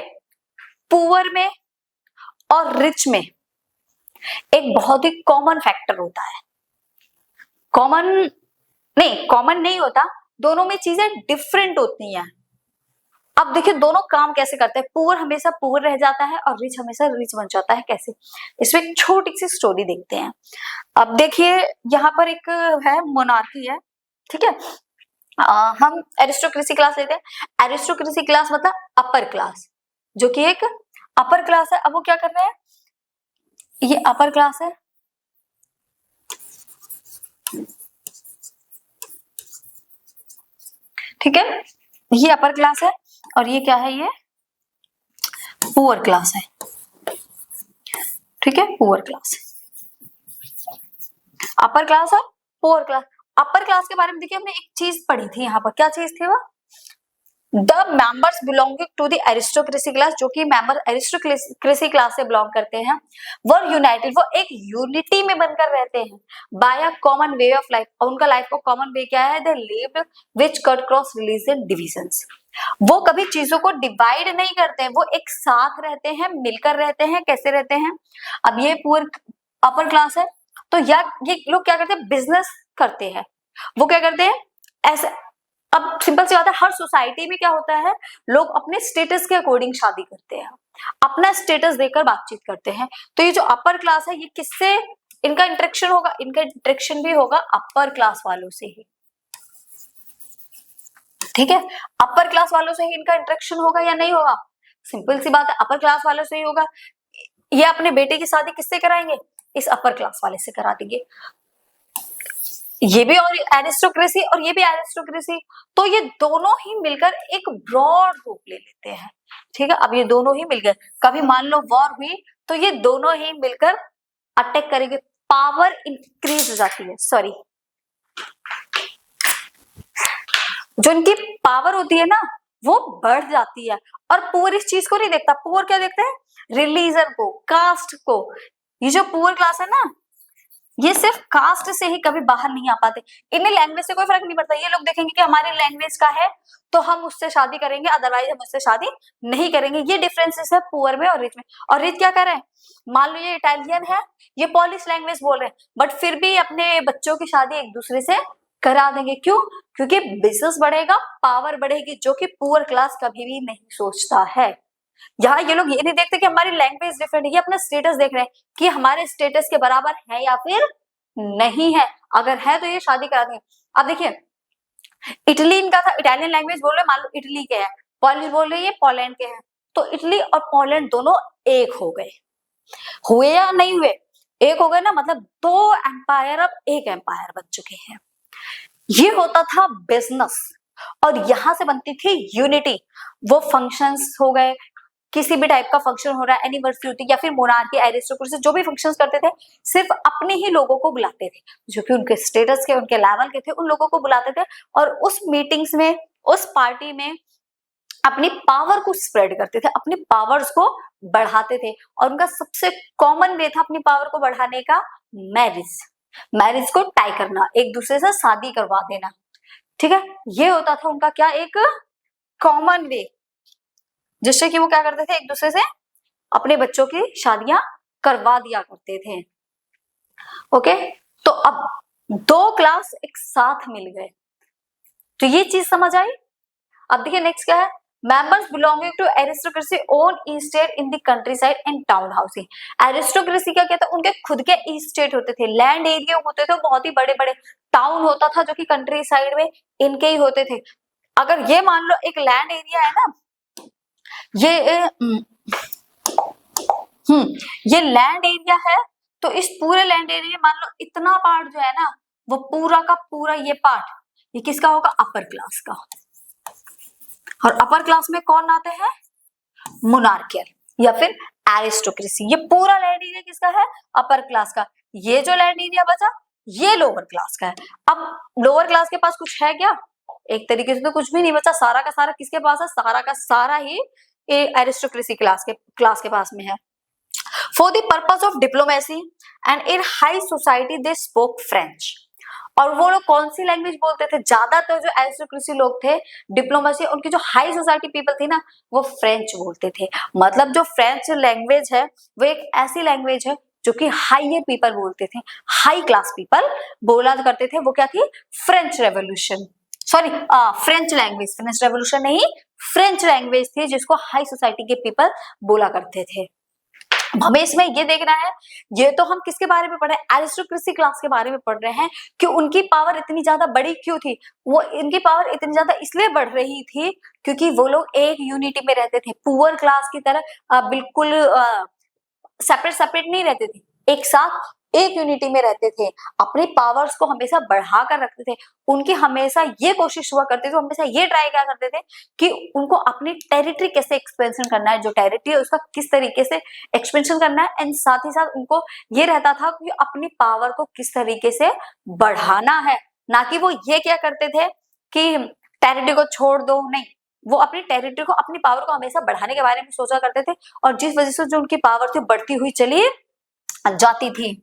S1: पुअर में और रिच में एक बहुत ही कॉमन फैक्टर होता है, कॉमन नहीं होता, दोनों में चीजें डिफरेंट होती हैं। अब देखिए दोनों काम कैसे करते हैं, पुअर हमेशा पुअर रह जाता है और रिच हमेशा रिच बन जाता है, कैसे, इसमें एक छोटी सी स्टोरी देखते हैं। अब देखिए यहाँ पर एक है मोनार्की है, ठीक है, हम एरिस्टोक्रेसी क्लास लेते हैं। एरिस्टोक्रेसी क्लास मतलब अपर क्लास, जो कि एक अपर क्लास है। अब वो क्या कर रहे हैं, ये अपर क्लास है, ठीक है, ये अपर क्लास है और ये क्या है, ये पुअर क्लास है, ठीक है, पुअर क्लास, अपर क्लास और पुअर क्लास। अपर क्लास के बारे में देखिए हमने एक चीज पढ़ी थी यहाँ पर, क्या चीज थी वो, the members belonging to the aristocracy class, जो कि मेंबर एरिस्टोक्रेसी क्लास से बिलोंग करते हैं, वर यूनाइटेड, वो एक यूनिटी में बनकर रहते हैं, by a common way of life, और उनका लाइफ का कॉमन वे क्या है, they lived which cut cross religion divisions, वो कभी चीजों को डिवाइड नहीं करते हैं, वो एक साथ रहते हैं, मिलकर रहते हैं। कैसे रहते हैं, अब ये पुअर अपर क्लास है, तो यार ये लोग क्या करते हैं, बिजनेस करते हैं, वो क्या करते हैं ऐसे। अब सिंपल सी बात है, हर सोसाइटी में क्या होता है, लोग अपने स्टेटस के अकॉर्डिंग शादी करते हैं, अपना स्टेटस देकर बातचीत करते हैं। तो ये जो अपर क्लास है, ये किससे इनका इंटरेक्शन होगा, इनका इंटरेक्शन भी होगा अपर क्लास वालों से ही, ठीक है, अपर क्लास वालों से ही इनका इंटरेक्शन होगा या नहीं होगा, सिंपल सी बात है, अपर क्लास वालों से ही होगा। ये अपने बेटे की शादी किससे कराएंगे, इस अपर क्लास वाले से करा देंगे। ये भी और एरिस्टोक्रेसी और ये भी एरिस्टोक्रेसी, तो ये दोनों ही मिलकर एक ब्रॉड रूप ले लेते हैं, ठीक है। अब ये दोनों ही मिल गए, कभी मान लो वॉर हुई तो ये दोनों ही मिलकर अटैक करेंगे, पावर इंक्रीज हो जाती है, सॉरी, जो इनकी पावर होती है ना वो बढ़ जाती है। और पुअर इस चीज को नहीं देखता, पुअर क्या देखते हैं, रिलीजन को, कास्ट को। ये जो पुअर क्लास है ना, ये सिर्फ कास्ट से ही कभी बाहर नहीं आ पाते, इन्हें लैंग्वेज से कोई फर्क नहीं पड़ता। ये लोग देखेंगे कि हमारी लैंग्वेज का है तो हम उससे शादी करेंगे, अदरवाइज हम उससे शादी नहीं करेंगे। ये डिफरेंसेस है पुअर में और रिच में। और रिच क्या कर रहे हैं, मान लो ये इटालियन है, ये पॉलिश लैंग्वेज बोल रहे हैं, बट फिर भी अपने बच्चों की शादी एक दूसरे से करा देंगे। क्यों, क्योंकि बिजनेस बढ़ेगा, पावर बढ़ेगी, जो कि पुअर क्लास कभी भी नहीं सोचता है। यहाँ ये लोग ये नहीं देखते कि हमारी लैंग्वेज डिफरेंट है, ये अपना स्टेटस देख रहे हैं कि हमारे स्टेटस के बराबर है या फिर नहीं है, अगर है तो ये शादी करा देंगे। अब देखिए इटली इनका था, इटालियन लैंग्वेज बोल रहे, मान लो इटली के हैं, पॉलिश बोल रहे, ये पोलैंड के हैं, तो इटली और पोलैंड दोनों एक हो गए, हुए या नहीं हुए, एक हो गए ना, मतलब दो एम्पायर अब एक एम्पायर बन चुके हैं। ये होता था बिजनेस और यहां से बनती थी यूनिटी। वो फंक्शंस हो गए, किसी भी टाइप का फंक्शन हो रहा है, एनिवर्सरी या फिर मोनार्की, एरिस्टोक्रेसी, जो भी फंक्शंस करते थे सिर्फ अपने ही लोगों को बुलाते थे, जो कि उनके स्टेटस के, उनके लेवल के थे, उन लोगों को बुलाते थे और उस मीटिंग्स में, उस पार्टी में अपनी पावर को स्प्रेड करते थे, अपनी पावर्स को बढ़ाते थे। और उनका सबसे कॉमन वे था अपनी पावर को बढ़ाने का, मैरिज, मैरिज को टाई करना, एक दूसरे से शादी करवा देना, ठीक है। ये होता था उनका क्या, एक कॉमन वे, जिससे कि वो क्या करते थे, एक दूसरे से अपने बच्चों की शादियां करवा दिया करते थे। ओके, तो अब दो क्लास एक साथ मिल गए, तो ये चीज समझ आई। अब देखिए नेक्स्ट क्या है, members belonging to aristocracy own estate in the countryside and town housing। Aristocracy क्या कहता है, उनके खुद के estate होते थे, लैंड एरिया होते थे बहुत ही बड़े बड़े, टाउन होता था जो कि कंट्री साइड में इनके ही होते थे। अगर ये मान लो एक लैंड एरिया है ना, ये लैंड एरिया है, तो इस पूरे लैंड एरिया मान लो इतना पार्ट जो है ना, वो पूरा का पूरा ये पार्ट, ये किसका होगा, अपर क्लास का। और अपर क्लास में कौन आते हैं, मोनार्कियल या फिर एरिस्टोक्रेसी। ये पूरा लैंड एरिया किसका है, अपर क्लास का। ये जो लैंड एरिया बचा ये लोअर क्लास का है। अब लोअर क्लास के पास कुछ है क्या, एक तरीके से तो कुछ भी नहीं बचा, सारा का सारा किसके पास है, सारा का सारा ही एरिस्टोक्रेसी क्लास के पास में है। For the purpose of diplomacy and in high society they spoke French। और वो लोग कौन सी लैंग्वेज बोलते थे, ज्यादातर जो एरिस्टोक्रेसी लोग थे, डिप्लोमेसी, उनकी जो हाई सोसाइटी पीपल थी ना, वो फ्रेंच बोलते थे। मतलब जो फ्रेंच लैंग्वेज है वो एक ऐसी लैंग्वेज है जो कि हाइयर पीपल बोलते थे, हाई क्लास पीपल बोला करते थे। वो क्या थी, French revolution, sorry French language, French revolution नहीं, फ्रेंच लैंग्वेज थी जिसको हाई सोसाइटी के पीपल बोला करते थे। हमें इसमें ये देखना है, ये तो हम किसके बारे में पढ़ रहे हैं, एरिस्टोक्रेसी क्लास के बारे में पढ़ रहे हैं कि उनकी पावर इतनी ज्यादा बड़ी क्यों थी। वो इनकी पावर इतनी ज्यादा इसलिए बढ़ रही थी क्योंकि वो लोग एक यूनिटी में रहते थे, पुअर क्लास की तरह बिल्कुल सेपरेट सेपरेट नहीं रहते थे, एक साथ एक यूनिटी में रहते थे, अपनी पावर्स को हमेशा बढ़ा कर रखते थे। उनकी हमेशा ये कोशिश हुआ करते थे, हमेशा ये ट्राई क्या करते थे कि उनको अपनी टेरिटरी कैसे एक्सपेंशन करना है, जो टेरिटरी है उसका किस तरीके से एक्सपेंशन करना है, एंड साथ ही साथ उनको ये रहता था कि अपनी पावर को किस तरीके से बढ़ाना है। ना कि वो ये क्या करते थे कि टेरिटरी को छोड़ दो, नहीं, वो अपनी टेरिटरी को, अपनी पावर को हमेशा बढ़ाने के बारे में सोचा करते थे, और जिस वजह से जो उनकी पावर थी बढ़ती हुई चली जाती थी।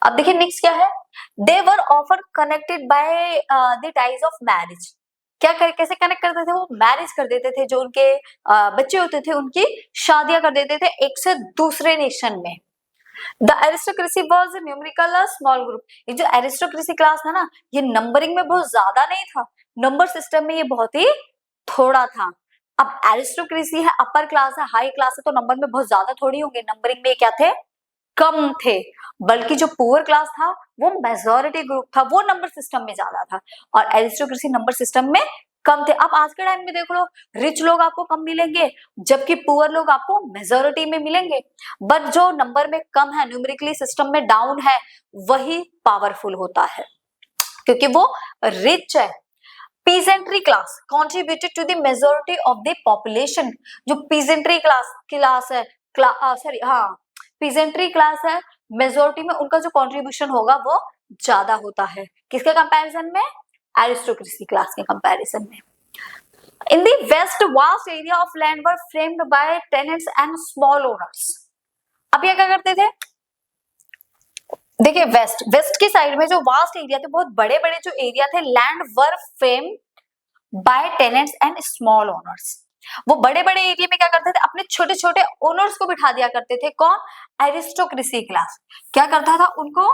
S1: अब देखिए नेक्स्ट क्या है, दे वर ऑफर connected by the ties of marriage. क्या कैसे कनेक्ट करते थे वो, मैरिज कर देते थे, जो उनके बच्चे होते थे उनकी शादियां कर देते थे एक से दूसरे नेशन में। The aristocracy was numerical small group. ये जो एरिस्टोक्रेसी क्लास था ना, ये नंबरिंग में बहुत ज्यादा नहीं था, नंबर सिस्टम में ये बहुत ही थोड़ा था। अब एरिस्टोक्रेसी है, अपर क्लास है, हाई क्लास है, तो नंबर में बहुत ज्यादा थोड़ी होंगे, नंबरिंग में क्या थे, कम थे। बल्कि जो पुअर क्लास था वो मेजॉरिटी ग्रुप था, वो नंबर सिस्टम में ज्यादा था, और एरिस्टोक्रेसी नंबर सिस्टम में कम थे। अब आज के टाइम में देख लो, रिच लोग आपको कम मिलेंगे जबकि पुअर लोग आपको मेजॉरिटी में मिलेंगे, बट जो नंबर में कम है, न्यूमेरिकली सिस्टम में डाउन है, वही पावरफुल होता है क्योंकि वो रिच है। Peasantry class contributed to the majority of the population। जो पीजेंट्री क्लास है, पीजेंट्री क्लास है, मेजोरिटी में उनका जो कंट्रीब्यूशन होगा वो ज्यादा होता है, किसके कंपैरिजन में, एरिस्टोक्रेसी क्लास के कंपैरिजन में। In the west vast area of land were framed by tenants and small owners. अब ये क्या करते थे, देखिए वेस्ट की साइड में जो वास्ट एरिया थे, बहुत बड़े बड़े जो एरिया थे, land were framed by tenants and small owners. वो बड़े बड़े एरिया में क्या करते थे, अपने छोटे छोटे ओनर्स को बिठा दिया करते थे। कौन, एरिस्टोक्रेसी क्लास क्या करता था, उनको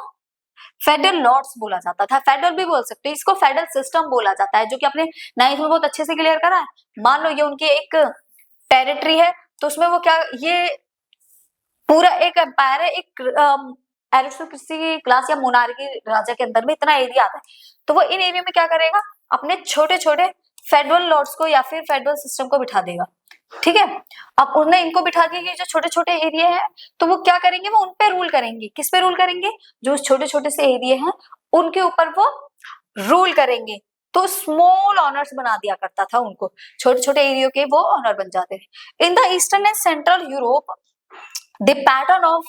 S1: फेडरल लॉर्ड्स बोला जाता था, फेडरल भी बोल सकते हैं इसको, फेडरल सिस्टम बोला जाता है, जो कि अपने नाइन्थ में बहुत अच्छे से क्लियर करा है। मान लो ये उनकी एक टेरिटरी है, तो उसमें वो क्या, ये पूरा एक एम्पायर है, एक एरिस्टोक्रेसी क्लास या मोनार्की राजा के अंदर में इतना एरिया आता है, तो वो इन एरिया में क्या करेगा, अपने छोटे छोटे फेडरल लॉर्ड्स को या फिर फेडरल सिस्टम को बिठा देगा। ठीक है, अब उन्हें इनको बिठा दिया, जो छोटे छोटे एरिया है तो वो क्या करेंगे, वो उन पे रूल करेंगे। किस पे रूल करेंगे, जो छोटे छोटे से एरिया हैं उनके ऊपर वो रूल करेंगे। तो स्मॉल ऑनर्स बना दिया करता था उनको, छोटे छोटे एरिया के वो ऑनर बन जाते थे। In the eastern and central Europe the pattern of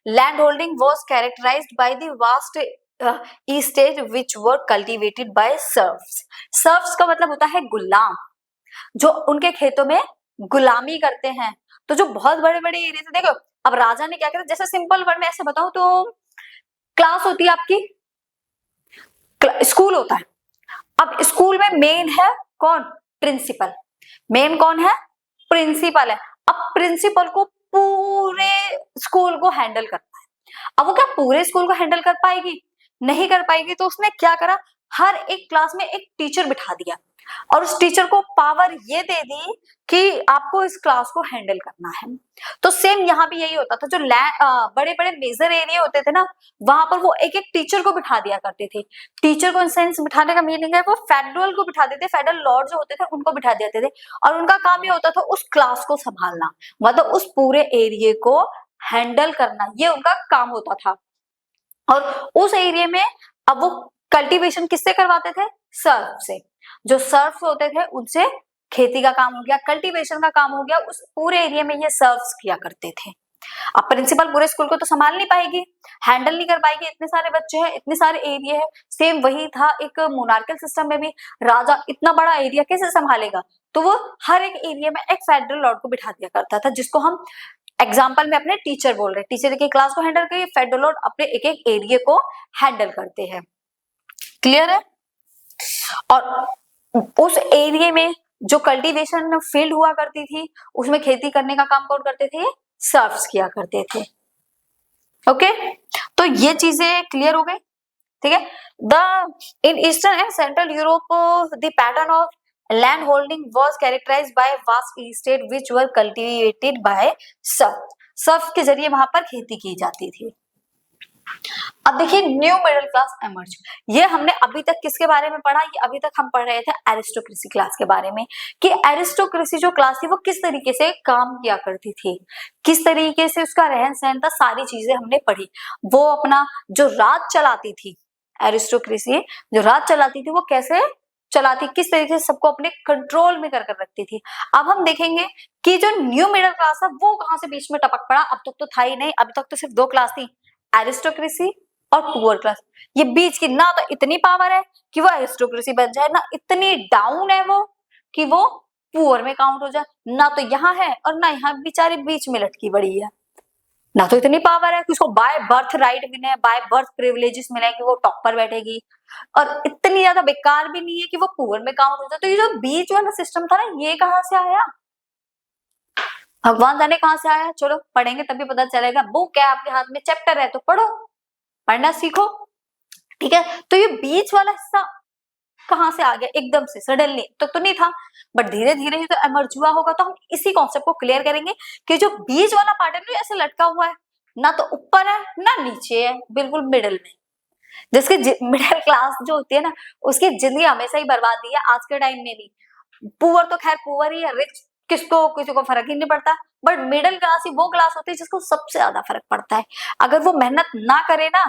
S1: land holding was characterized by the vast estate which were cultivated by serfs। serfs का मतलब होता है गुलाम, जो उनके खेतों में गुलामी करते हैं। तो जो बहुत बड़े बड़े एरिया थे, देखो अब राजा ने क्या किया, जैसे सिंपल वर्ड में ऐसे बताऊं तो क्लास होती है आपकी, स्कूल होता है। अब स्कूल में मेन है कौन, प्रिंसिपल। मेन कौन है, प्रिंसिपल है। अब प्रिंसिपल को पूरे स्कूल को हैंडल करता है। अब वो क्या पूरे स्कूल को हैंडल कर पाएगी, नहीं कर पाएगी, तो उसने क्या करा, हर एक क्लास में एक टीचर बिठा दिया। और उस टीचर को पावर ये दे दी कि आपको इस क्लास को हैंडल करना है। तो सेम यहाँ भी यही होता था, जो बड़े बड़े मेजर एरिया होते थे ना, वहां पर वो एक एक टीचर को बिठा दिया करते थे। टीचर को इन सेंस बिठाने का मीनिंग है वो फेडरल को बिठा देते, फेडरल लॉर्ड जो होते थे उनको बिठा देते थे, और उनका काम ये होता था उस क्लास को संभालना, मतलब उस पूरे एरिया को हैंडल करना, ये उनका काम होता था। और उस एरिया में अब वो कल्टीवेशन किससे करवाते थे? सर्फ से। जो सर्फ होते थे उनसे खेती का काम हो गया, कल्टीवेशन का काम हो गया, उस पूरे एरिया में ये सर्व्स किया करते थे। अब प्रिंसिपल पूरे स्कूल को तो संभाल नहीं पाएगी, हैंडल नहीं कर पाएगी, इतने सारे बच्चे हैं, इतने सारे एरिया है। सेम वही था एक मोनार्कल सिस्टम में भी, राजा इतना बड़ा एरिया कैसे संभालेगा? तो वो हर एक एरिया में एक फेडरल लॉर्ड को बिठा दिया करता था, जिसको हम एग्जाम्पल में अपने टीचर बोल रहे हैं। टीचर एक क्लास को हैंडल करिए, फेडरल लॉर्ड अपने एक एक एरिया को हैंडल करते हैं। क्लियर है? और उस एरिया में जो कल्टीवेशन फील्ड हुआ करती थी, उसमें खेती करने का काम कौन करते थे? सर्फ्स किया करते थे। ओके, तो ये चीजें क्लियर हो गई। ठीक है। In eastern and central Europe the pattern of land holding was characterized by vast estate which were cultivated by serf. Serf के जरिए वहां पर खेती की जाती थी। अब देखिए न्यू मिडिल क्लास एमर्ज। ये हमने अभी तक किसके बारे में पढ़ा? ये अभी तक हम पढ़ रहे थे एरिस्टोक्रेसी क्लास के बारे में, कि एरिस्टोक्रेसी जो क्लास थी वो किस तरीके से काम किया करती थी, किस तरीके से उसका रहन सहन था, सारी चीजें हमने पढ़ी। वो अपना जो राज चलाती थी, एरिस्टोक्रेसी जो राज चलाती थी वो कैसे चलाती, किस तरीके से सबको अपने कंट्रोल में कर रखती थी। अब हम देखेंगे कि जो न्यू मिडिल क्लास है वो कहां से बीच में टपक पड़ा। अब तक तो था ही नहीं, अभी तक तो सिर्फ दो क्लास थी, एरिस्टोक्रेसी और पुअर क्लास। ये बीच की ना तो इतनी पावर है कि वो एरिस्टोक्रेसी बन जाए, ना इतनी डाउन है वो कि वो पुअर में काउंट हो जाए, ना तो यहाँ है और ना यहाँ, बेचारी बीच में लटकी बड़ी है। ना तो इतनी पावर है कि उसको बाय बर्थ राइट मिले, बाय बर्थ प्रिविलेजेस मिले कि वो टॉप पर बैठेगी, और इतनी ज्यादा बेकार भी नहीं है कि वो पुअर में काउंट हो जाए। तो ये जो बीच वाला सिस्टम था ना, ये कहां से आया? भगवान जाने कहां से आया। चलो पढ़ेंगे तभी पता चलेगा। बुक है आपके हाथ में, चैप्टर है तो पढ़ो, पढ़ना सीखो। ठीक है, तो ये बीच वाला हिस्सा कहां से आ गया एकदम से सडनली? तो नहीं था, बट धीरे धीरे ही तो एमर्ज हुआ होगा। तो हम इसी कॉन्सेप्ट को क्लियर करेंगे कि जो बीच वाला पार्ट है ना, ऐसे लटका हुआ है, ना तो ऊपर है ना नीचे है, बिल्कुल मिडिल में। जिसकी मिडिल क्लास जो होती है ना, उसकी जिंदगी हमेशा ही बर्बादी है, आज के टाइम में भी। पुअर तो खैर पुअर ही है, रिच किसको किसी को फर्क ही नहीं पड़ता, बट मिडिल क्लास ही वो क्लास होती है जिसको सबसे ज्यादा फर्क पड़ता है। अगर वो मेहनत ना करे ना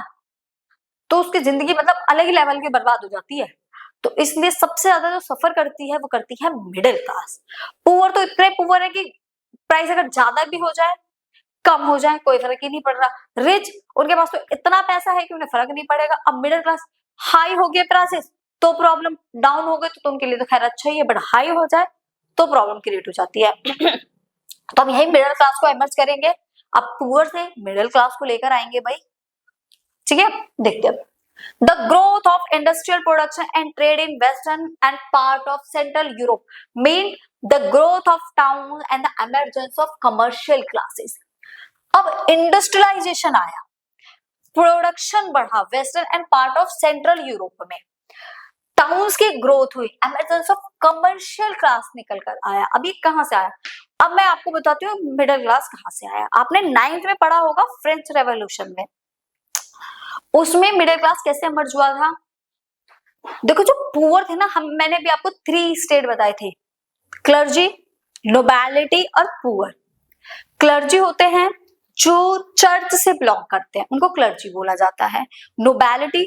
S1: तो उसकी जिंदगी मतलब अलग ही लेवल की बर्बाद हो जाती है। तो इसलिए सबसे ज्यादा जो सफर करती है वो करती है मिडिल क्लास। पुअर तो इतने पुअर है कि प्राइस अगर ज्यादा भी हो जाए कम हो जाए कोई फर्क ही नहीं पड़ रहा। रिच उनके पास तो इतना पैसा है कि उन्हें फर्क नहीं पड़ेगा। अब मिडिल क्लास हाई हो गए प्राइसेस तो प्रॉब्लम, डाउन हो गए तो उनके लिए तो खैर अच्छा ही है, बट हाई हो जाए तो प्रॉब्लम क्रिएट हो जाती है। तो हम यही मिडिल क्लास को एमर्ज करेंगे, अब पुअर से मिडिल क्लास को लेकर आएंगे भाई। ठीक है, देखते हैं। The growth of industrial production and trade in western and part of central Europe mean the growth of towns and the emergence of commercial classes. अब इंडस्ट्रियलाइजेशन आया, प्रोडक्शन बढ़ा western and part of central Europe में, टाउन्स की ग्रोथ हुई, एमर्जेंस ऑफ कमर्शियल क्लास निकल कर आया। अब ये कहां से आया? अब मैं आपको बताती हूँ मिडिल क्लास कहां से आया। आपने 9th में पढ़ा होगा फ्रेंच रेवोल्यूशन में, उसमें मिडिल क्लास कैसे इमर्ज हुआ था। देखो जो पुअर थे ना, मैंने भी आपको 3 स्टेट बताए थे, क्लर्जी, नोबिलिटी और पुअर। क्लर्जी होते हैं जो चर्च से बिलोंग करते हैं, उनको क्लर्जी बोला जाता है। नोबिलिटी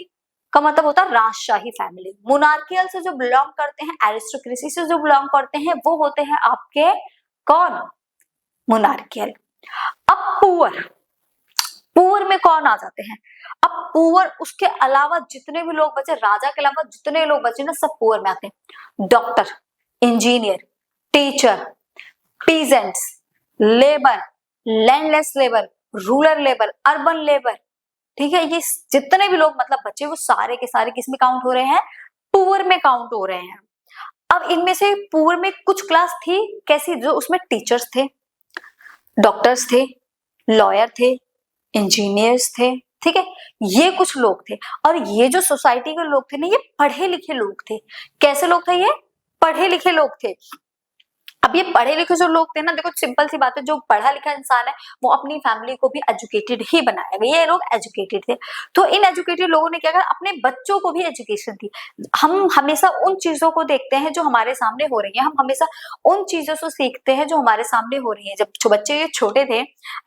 S1: का मतलब होता है राजशाही फैमिली। मोनार्कियल से जो बिलोंग करते हैं, एरिस्टोक्रेसी से जो बिलोंग करते हैं, वो होते हैं आपके कौन? मोनार्कियल। अब पुअर, पुअर में कौन आ जाते हैं? अब पुअर उसके अलावा जितने भी लोग बचे, राजा के अलावा जितने लोग बचे ना, सब पुअर में आते हैं। Doctor, engineer, teacher, peasants, labour, landless labour, rural labour, urban labour. ठीक है, ये जितने भी लोग मतलब बचे वो सारे के सारे किस में काउंट हो रहे हैं? पुअर में काउंट हो रहे हैं। अब इनमें से पुअर में कुछ क्लास थी कैसी, जो उसमें टीचर्स थे, डॉक्टर्स थे, लॉयर थे, इंजीनियर्स थे। ठीक है, ये कुछ लोग थे। और ये जो सोसाइटी के लोग थे ना, ये पढ़े लिखे लोग थे। कैसे लोग थे ये? पढ़े लिखे लोग थे। अब ये पढ़े लिखे जो लोग थे ना, देखो सिंपल सी बात है, जो पढ़ा लिखा इंसान है वो अपनी फैमिली को भी एजुकेटेड ही बनाएगा, ये लोग एजुकेटेड थे। तो इन एजुकेटेड लोगों ने क्या करा, अपने बच्चों को भी एजुकेशन दी। हम हमेशा उन चीजों को देखते हैं जो हमारे सामने हो रही है, हम हमेशा उन चीजों से सीखते हैं जो हमारे सामने हो रही है। जब जो बच्चे ये छोटे थे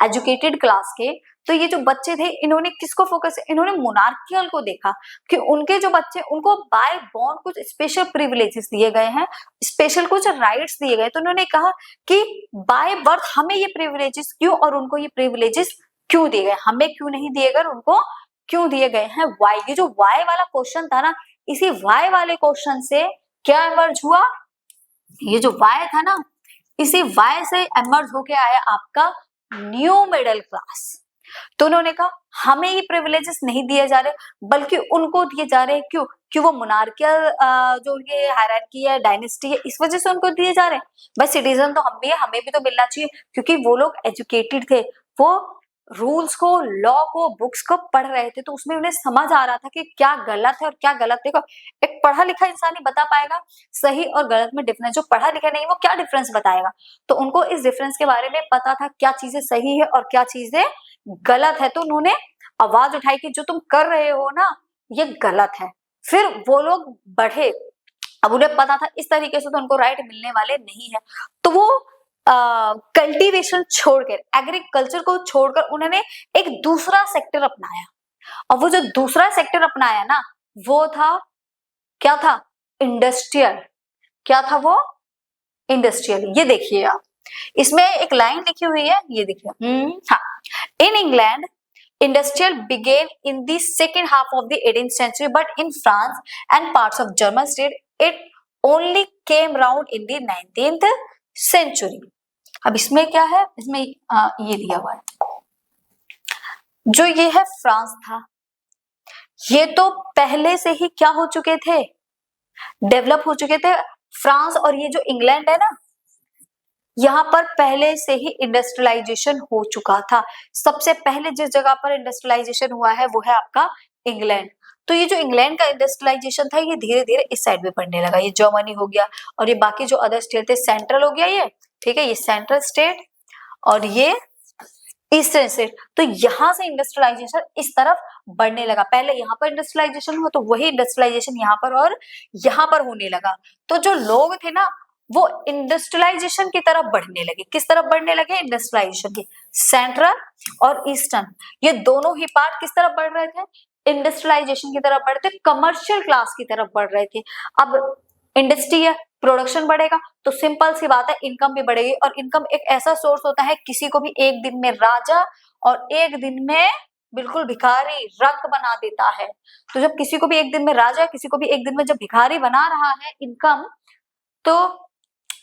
S1: एजुकेटेड क्लास के, तो ये जो बच्चे थे इन्होंने किसको फोकस, इन्होंने मोनार्कियल को देखा कि उनके जो बच्चे, उनको बाय बॉर्न कुछ स्पेशल प्रिविलेजेस दिए गए हैं, स्पेशल कुछ राइट्स दिए गए। तो उन्होंने कहा कि बाय बर्थ हमें ये प्रिविलेजेस क्यों, और उनको ये प्रिविलेजेस क्यों दिए गए, हमें क्यों नहीं दिए गए, उनको क्यों दिए गए हैं, वाई। ये जो वाई वाला क्वेश्चन था ना, इसी वाई वाले क्वेश्चन से क्या इमर्ज हुआ, ये जो वाई था ना, इसी वाई से इमर्ज होके आया आपका न्यू मिडिल क्लास। तो उन्होंने कहा हमें ये प्रिविलेजेस नहीं दिए जा रहे, बल्कि उनको दिए जा रहे हैं। क्यों? कि वो मोनार्कियल जो ये हायरार्की है, डायनेस्टी है, इस वजह से उनको दिए जा रहे हैं। भाई सिटीजन तो हम भी है, हमें भी तो मिलना चाहिए, क्योंकि वो लोग एजुकेटेड थे, वो रूल्स को, लॉ को, बुक्स को पढ़ रहे थे, तो उसमें उन्हें समझ आ रहा था कि क्या गलत है और क्या गलत। देखो एक पढ़ा लिखा इंसान ही बता पाएगा सही और गलत में डिफरेंस, जो पढ़ा लिखा नहीं वो क्या डिफरेंस बताएगा। तो उनको इस डिफरेंस के बारे में पता था, क्या चीजें सही है और क्या चीजें गलत है। तो उन्होंने आवाज उठाई कि जो तुम कर रहे हो ना ये गलत है। फिर वो लोग बढ़े, अब उन्हें पता था इस तरीके से तो उनको राइट मिलने वाले नहीं है, तो वो कल्टीवेशन छोड़कर, एग्रीकल्चर को छोड़कर उन्होंने एक दूसरा सेक्टर अपनाया। और वो जो दूसरा सेक्टर अपनाया ना, वो था, क्या था, इंडस्ट्रियल। क्या था वो? इंडस्ट्रियल। ये देखिए आप, इसमें एक लाइन लिखी हुई है, ये देखिए, हाँ, in England industrial began in the second half of the 18th century, but in France and parts of German state it only came round in the 19th century। अब इसमें क्या है, इसमें ये दिया हुआ है, जो ये है फ्रांस था, ये तो पहले से ही क्या हो चुके थे, डेवलप हो चुके थे। फ्रांस और ये जो इंग्लैंड है ना, यहाँ पर पहले से ही इंडस्ट्रियलाइजेशन हो चुका था। सबसे पहले जिस जगह पर इंडस्ट्रियलाइजेशन हुआ है वो है आपका इंग्लैंड। तो ये जो इंग्लैंड का इंडस्ट्रियलाइजेशन था, ये धीरे धीरे इस साइड में बढ़ने लगा। ये जर्मनी हो गया, और ये बाकी जो अदर स्टेट थे, सेंट्रल हो गया ये, ठीक है, ये सेंट्रल स्टेट और ये ईस्टर्न स्टेट। तो यहाँ से इंडस्ट्रियलाइजेशन इस तरफ बढ़ने लगा। पहले यहाँ पर इंडस्ट्रियलाइजेशन हुआ, तो वही इंडस्ट्रियलाइजेशन यहाँ पर और यहाँ पर होने लगा। तो जो लोग थे ना, वो इंडस्ट्रियलाइजेशन की तरफ बढ़ने लगे। किस तरफ बढ़ने लगे? इंडस्ट्रियलाइजेशन की। सेंट्रल और ईस्टर्न, ये दोनों ही पार्ट किस तरफ बढ़ रहे थे? इंडस्ट्रियलाइजेशन की तरफ बढ़ रहे थे, कमर्शियल क्लास की तरफ बढ़ रहे थे। अब इंडस्ट्री है, प्रोडक्शन बढ़ेगा, तो सिंपल सी बात है इनकम भी बढ़ेगी। और इनकम एक ऐसा सोर्स होता है, किसी को भी एक दिन में राजा और एक दिन में बिल्कुल भिखारी, रंक बना देता है। तो जब किसी को भी एक दिन में राजा, किसी को भी एक दिन में जब भिखारी बना रहा है इनकम, तो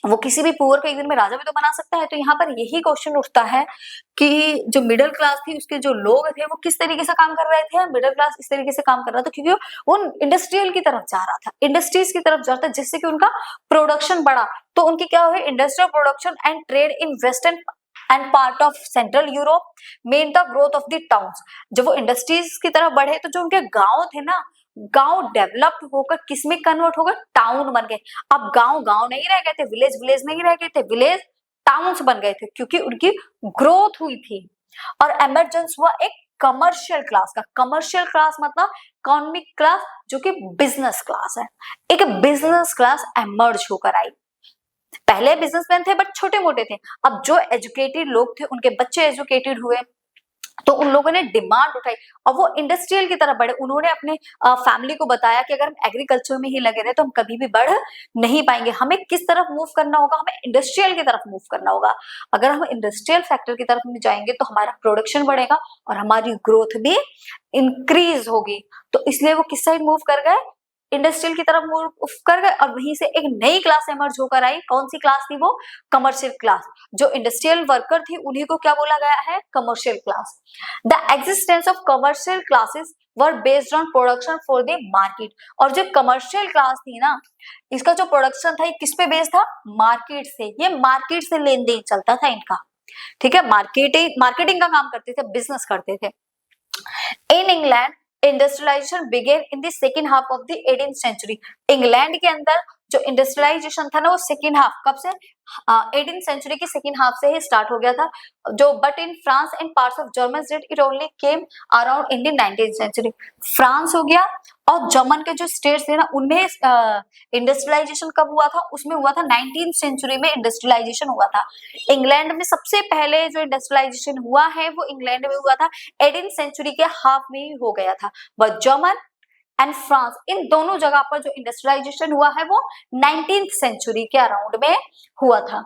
S1: वो किसी भी पुअर को एक दिन में राजा भी तो बना सकता है। तो यहाँ पर यही क्वेश्चन उठता है कि जो मिडिल क्लास थी, उसके जो लोग थे, वो किस तरीके से काम कर रहे थे। मिडिल क्लास इस तरीके से काम कर रहा था क्योंकि वो इंडस्ट्रियल की तरफ जा रहा था, इंडस्ट्रीज की तरफ जा रहा था, जिससे कि उनका प्रोडक्शन बढ़ा। तो उनकी क्या हुई? Industrial production and trade in western and part of central Europe main the growth of the towns. जब वो इंडस्ट्रीज की तरफ बढ़े, तो जो उनके गांव थे ना, गांव डेवलप्ड होकर किस में कन्वर्ट होकर? टाउन बन गए। अब गांव गांव नहीं रह गए थे, विलेज विलेज नहीं रह गए थे, विलेज टाउन्स बन गए थे, क्योंकि उनकी ग्रोथ हुई थी। और एमरजेंस हुआ एक कमर्शियल क्लास का। कमर्शियल क्लास मतलब इकोनॉमिक क्लास, जो कि बिजनेस क्लास है। एक बिजनेस क्लास एमर्ज होकर आई। पहले बिजनेसमैन थे बट छोटे मोटे थे। अब जो एजुकेटेड लोग थे, उनके बच्चे एजुकेटेड हुए, तो उन लोगों ने डिमांड उठाई और वो इंडस्ट्रियल की तरफ बढ़े। उन्होंने अपने फैमिली को बताया कि अगर हम एग्रीकल्चर में ही लगे रहे तो हम कभी भी बढ़ नहीं पाएंगे। हमें किस तरफ मूव करना होगा? हमें इंडस्ट्रियल की तरफ मूव करना होगा। अगर हम इंडस्ट्रियल सेक्टर की तरफ में जाएंगे तो हमारा प्रोडक्शन बढ़ेगा और हमारी ग्रोथ भी इंक्रीज होगी। तो इसलिए वो किस साइड मूव कर गए? इंडस्ट्रियल की तरफ मूव कर गए। और वहीं से एक नई क्लास एमर्ज होकर आई। कौन सी क्लास थी वो? Commercial class. जो इंडस्ट्रियल वर्कर थी उन्हीं को क्या बोला गया है? Commercial class. The existence of commercial classes were based on production for the market. और जो कमर्शियल क्लास थी ना, इसका जो प्रोडक्शन था ये किस पे बेस्ड था? मार्केट से। ये मार्केट से लेन देन चलता था इनका, ठीक है, मार्केटिंग का काम करते थे, बिजनेस करते थे। In England industrialization began in the second half of the 18th century. England के अंदर जो इंडस्ट्रियलाइजेशन था ना वो सेकेंड हाफ कब से 18th सेंचुरी की सेकेंड हाफ से ही स्टार्ट हो गया था, जो but in France and parts of German state it only came around in the 19th century. France हो गया और जर्मन के जो स्टेट्स थे ना उनमें इंडस्ट्रियलाइजेशन कब हुआ था, उसमें हुआ था 19th सेंचुरी में इंडस्ट्रियलाइजेशन हुआ था। इंग्लैंड में सबसे पहले जो इंडस्ट्रियलाइजेशन हुआ है वो इंग्लैंड में हुआ था, 18th सेंचुरी के हाफ में ही हो गया था। But German and France in दोनों जगह पर जो इंडस्ट्रियलाइजेशन हुआ है वो 19th सेंचुरी के अराउंड में हुआ था।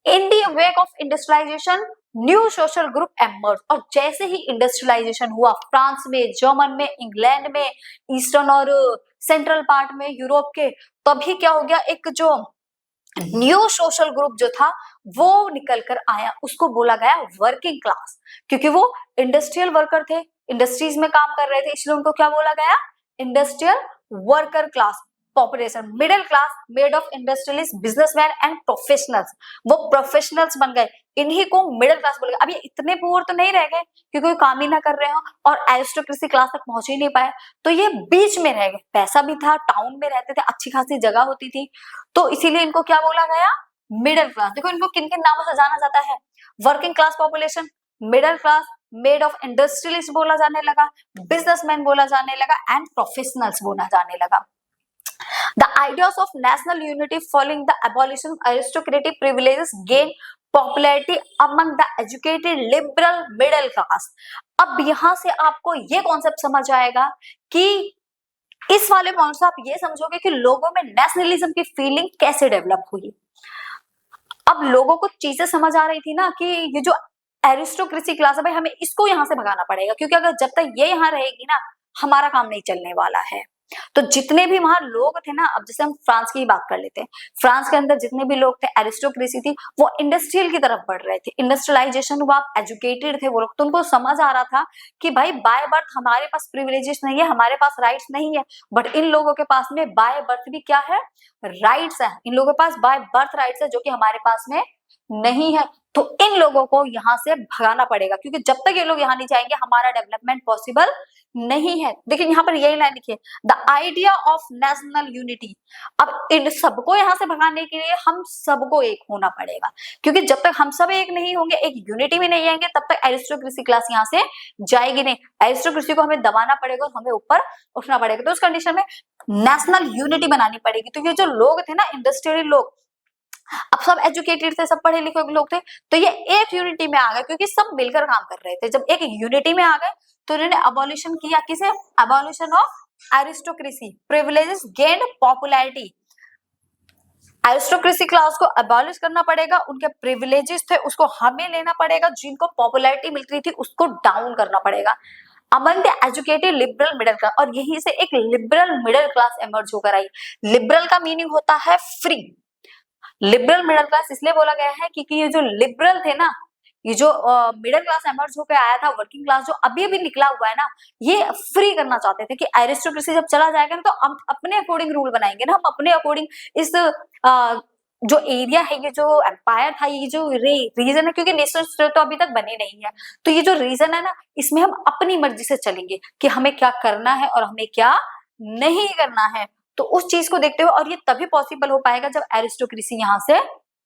S1: In the wake of industrialization new social group emerge, और जैसे ही इंडस्ट्रियलाइजेशन हुआ फ्रांस में, जर्मन में, इंग्लैंड में, ईस्टर्न और सेंट्रल पार्ट में यूरोप के, तभी क्या हो गया, एक जो न्यू सोशल ग्रुप जो था वो निकल कर आया, उसको बोला गया वर्किंग क्लास, क्योंकि वो इंडस्ट्रियल वर्कर थे, इंडस्ट्रीज में काम कर रहे थे, इसलिए उनको क्या बोला गया, industrial worker class population. Middle class made of industrialist, businessman and professionals, वो प्रोफेशनल्स बन गए, इन्हीं को मिडिल क्लास बोलेगा। अब ये इतने पुअर तो नहीं रह गए क्योंकि कोई काम ही ना कर रहे हो और एरिस्टोक्रेसी क्लास तक पहुंच ही नहीं पाए, तो ये बीच में रह गए, पैसा भी था, टाउन में रहते थे, अच्छी खासी जगह होती थी, तो इसीलिए इनको क्या बोला गया, मिडिल क्लास। देखो इनको किन किन नामों से जाना जाता है, working class population, middle class, made of industrialist बोला जाने लगा, बिजनेसमैन बोला जाने लगा एंड प्रोफेशनल्स बोला जाने लगा। The ideas of national unity following the abolition of aristocratic privileges gained popularity among the educated liberal middle class। अब यहां से आपको ये कॉन्सेप्ट समझ आएगा कि इस वाले पॉइंट से आप ये समझोगे कि लोगों में नेशनलिज्म की फीलिंग कैसे डेवलप हुई। अब लोगों को चीजें समझ आ रही थी ना कि ये जो एरिस्टोक्रेसी क्लास है भाई, हमें इसको यहां से भगाना पड़ेगा, क्योंकि अगर जब तक ये यहां रहेगी ना हमारा काम नहीं चलने वाला है। तो जितने भी वहां लोग थे ना, अब जैसे हम फ्रांस की ही बात कर लेते हैं, फ्रांस के अंदर जितने भी लोग थे, एरिस्टोक्रेसी थी, वो इंडस्ट्रियल की तरफ बढ़ रहे थे, इंडस्ट्रियलाइजेशन हुआ, एजुकेटेड थे वो लोग, तो उनको समझ आ रहा था कि भाई बाय बर्थ हमारे पास प्रिविलेजेस नहीं है, हमारे पास राइट्स नहीं है, बट इन लोगों के पास में बाय बर्थ भी क्या है, राइट्स है, इन लोगों के पास बाय बर्थ राइट्स है जो कि हमारे पास में नहीं है। तो इन लोगों को यहाँ से भगाना पड़ेगा, क्योंकि जब तक ये लोग यहाँ नहीं जाएंगे हमारा डेवलपमेंट पॉसिबल नहीं है। देखिए यहाँ पर यही लाइन लिखी है, the idea of national unity. अब इन सबको यहाँ से भगाने के लिए हम सबको एक होना पड़ेगा, क्योंकि जब तक हम सब एक नहीं होंगे, एक यूनिटी में नहीं आएंगे, तब तक एरिस्टोक्रेसी क्लास यहाँ से जाएगी नहीं। एरिस्टोक्रेसी को हमें दबाना पड़ेगा और हमें ऊपर उठना पड़ेगा, तो उस कंडीशन में नेशनल यूनिटी बनानी पड़ेगी। तो ये जो लोग थे ना, इंडस्ट्रियल लोग, अब सब एजुकेटेड थे, सब पढ़े लिखे लोग थे, तो ये एक यूनिटी में आ गए, क्योंकि सब मिलकर काम कर रहे थे। जब एक यूनिटी में आ गए तो इन्होंने अबॉलिशन किया, किसे, abolition of aristocracy, privileges gained popularity. Aristocracy class को अबॉलिश करना पड़ेगा, उनके प्रिविलेजेस थे उसको हमें लेना पड़ेगा, जिनको पॉपुलैरिटी मिल रही थी उसको डाउन करना पड़ेगा। Among the educated liberal middle class, और यहीं से एक लिबरल मिडिल क्लास एमर्ज होकर आई। लिबरल का मीनिंग होता है फ्री। लिबरल मिडिल क्लास इसलिए बोला गया है क्योंकि ये जो लिबरल थे ना, ये जो मिडिल क्लास एमर्ज होकर आया था, वर्किंग क्लास जो अभी अभी निकला हुआ है ना, ये फ्री करना चाहते थे कि एरिस्टोक्रेसी जब चला जाएगा ना तो हम अपने अकॉर्डिंग रूल बनाएंगे ना, हम अपने अकॉर्डिंग इस जो एरिया है, ये जो एम्पायर था, ये जो रीजन है, क्योंकि नेशनल स्टेट तो अभी तक बने नहीं है, तो ये जो रीजन है ना, इसमें हम अपनी मर्जी से चलेंगे कि हमें क्या करना है और हमें क्या नहीं करना है। तो उस चीज को देखते हुए, और ये तभी पॉसिबल हो पाएगा जब एरिस्टोक्रेसी यहाँ से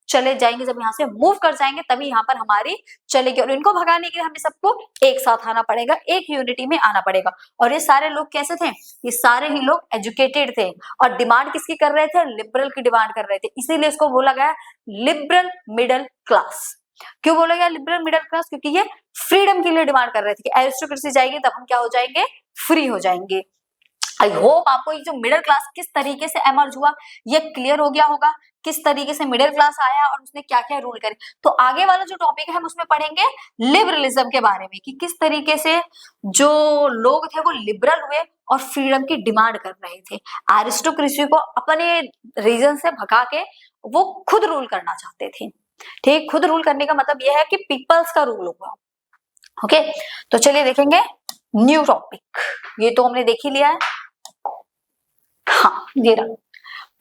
S1: चले जाएंगे, जब यहाँ से मूव कर जाएंगे, तभी यहाँ पर हमारी चलेगी। और इनको भगाने के लिए हमें सबको एक साथ आना पड़ेगा, एक यूनिटी में आना पड़ेगा। और ये सारे लोग कैसे थे, ये सारे ही लोग एजुकेटेड थे और डिमांड किसकी कर रहे थे, लिबरल की डिमांड कर रहे थे, इसीलिए इसको बोला गया लिबरल मिडिल क्लास। क्यों बोला गया लिबरल मिडिल क्लास, क्योंकि ये फ्रीडम के लिए डिमांड कर रहे थे कि एरिस्टोक्रेसी जाएगी तब हम क्या हो जाएंगे, फ्री हो जाएंगे। आई होप आपको ये जो मिडिल क्लास किस तरीके से एमर्ज हुआ ये क्लियर हो गया होगा, किस तरीके से मिडिल क्लास आया और उसने क्या क्या रूल करे। तो आगे वाला जो टॉपिक है हम उसमें पढ़ेंगे लिबरलिज्म के बारे में, कि किस तरीके से जो लोग थे वो लिबरल हुए और फ्रीडम की डिमांड कर रहे थे। एरिस्टोक्रेसी को अपने रीजन से भगा के वो खुद रूल करना चाहते थे। ठीक, खुद रूल करने का मतलब यह है कि पीपल्स का रूल होगा। ओके, तो चलिए देखेंगे न्यू टॉपिक, ये तो हमने देख ही लिया है। हाँ, ये रहा।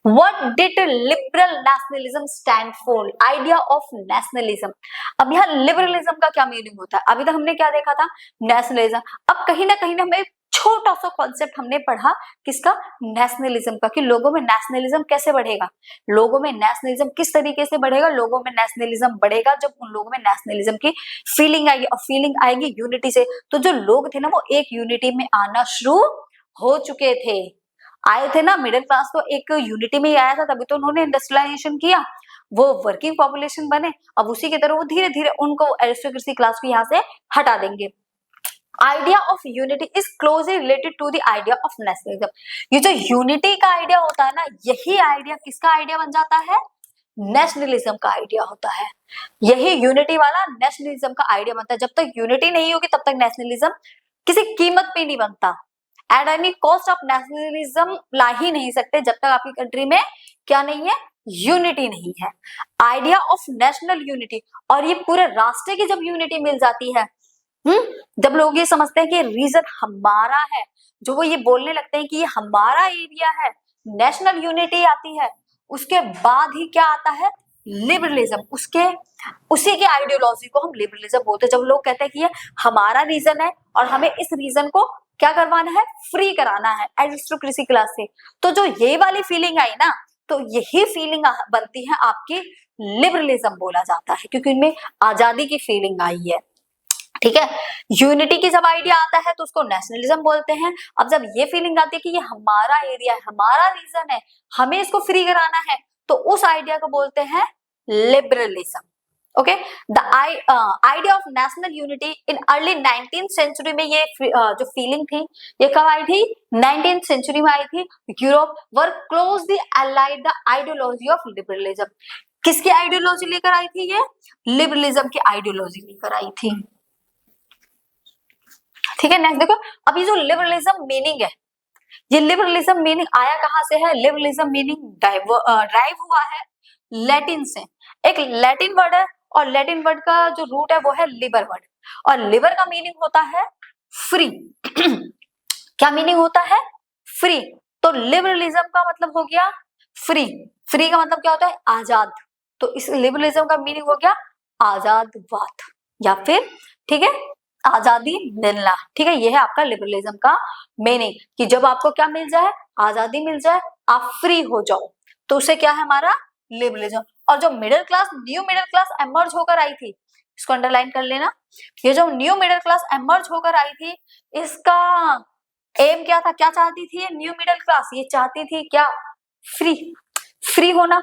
S1: What did liberal nationalism stand for? Idea of nationalism। अब यहाँ लिबरलिज्म का क्या मीनिंग होता है, अभी तक हमने क्या देखा था, नेशनलिज्म। अब कहीं ना हमें छोटा सा कॉन्सेप्ट हमने पढ़ा किसका, नेशनलिज्म का, कि लोगों में नेशनलिज्म कैसे बढ़ेगा, लोगों में नेशनलिज्म किस तरीके से बढ़ेगा, लोगों में नेशनलिज्म बढ़ेगा जब उन लोगों में नेशनलिज्म की फीलिंग आएगी, और फीलिंग आएगी यूनिटी से। तो जो लोग थे ना वो एक यूनिटी में आना शुरू हो चुके थे, आए थे ना, मिडिल क्लास तो एक यूनिटी में ही आया था, तभी तो उन्होंने इंडस्ट्रियलाइजेशन किया, वो वर्किंग पॉपुलेशन बने। अब उसी की तरह वो धीरे धीरे उनको एरिस्टोक्रेसी क्लास को यहाँ से हटा देंगे। Idea of unity is closely related to the idea of nationalism. ये जो यूनिटी का आइडिया होता है ना, यही आइडिया किसका आइडिया बन जाता है, नेशनलिज्म का आइडिया होता है। यही यूनिटी वाला नेशनलिज्म का आइडिया बनता है। जब तक यूनिटी नहीं होगी तब तक नेशनलिज्म किसी कीमत पे नहीं बनता। At any cost of nationalism ला ही नहीं सकते जब तक आपकी कंट्री में क्या नहीं है, यूनिटी नहीं है। आइडिया ऑफ नेशनल यूनिटी, और ये पूरे राष्ट्र की जब यूनिटी मिल जाती है, जब लोग ये समझते हैं कि रीजन हमारा है, जो वो ये बोलने लगते हैं कि ये हमारा एरिया है, नेशनल यूनिटी आती है, उसके बाद ही क्या आता है, लिबरलिज्म। उसी की आइडियोलॉजी को हम लिबरलिज्म बोलते हैं। जब लोग कहते हैं कि ये हमारा रीजन है और हमें इस रीजन को क्या करवाना है, फ्री कराना है एरिस्टोक्रेसी क्लास से, तो जो ये वाली फीलिंग आई ना, तो यही फीलिंग बनती है आपकी लिबरलिज्म बोला जाता है, क्योंकि इनमें आजादी की फीलिंग आई है। ठीक है, यूनिटी की जब आइडिया आता है तो उसको नेशनलिज्म बोलते हैं। अब जब ये फीलिंग आती है कि ये हमारा एरिया है, हमारा रीजन है, हमें इसको फ्री कराना है, तो उस आइडिया को बोलते हैं liberalism. Okay, the idea of national unity in early 19th century में, ये जो फीलिंग थी ये कब आई थी, 19th सेंचुरी में आई थी। Europe were closely allied the ideology of liberalism. किसकी आइडियोलॉजी लेकर आई थी ये, लिबरलिज्म की आइडियोलॉजी लेकर आई थी। ठीक है, नेक्स्ट देखो, अभी जो लिबरलिज्म मीनिंग है, ये लिबरलिज्म मीनिंग आया कहां से है, लिबरलिज्म मीनिंग ड्राइव हुआ है लैटिन से। एक लैटिन वर्ड है और लैटिन वर्ड का जो रूट है वो है लिबर वर्ड, और लिबर का मीनिंग होता है फ्री। क्या मीनिंग होता है, फ्री। तो लिबरलिज्म का मतलब हो गया फ्री। फ्री का मतलब क्या होता है, आजाद। तो इस लिबरलिज्म का मीनिंग हो गया आजादवाद, या फिर ठीक है आजादी मिलना। ठीक है, यह है आपका लिबरलिज्म का मीनिंग, कि जब आपको क्या मिल जाए, आजादी मिल जाए, आप फ्री हो जाओ, तो उसे क्या है हमारा लिबरलिज्म। और जो middle class, new middle class emerge होकर आई थी, इसको अंडरलाइन कर लेना, ये जो न्यू मिडिल क्लास एमर्ज होकर आई थी, इसका एम क्या था, क्या चाहती थी ये न्यू मिडिल क्लास, ये चाहती थी क्या, फ्री। फ्री होना,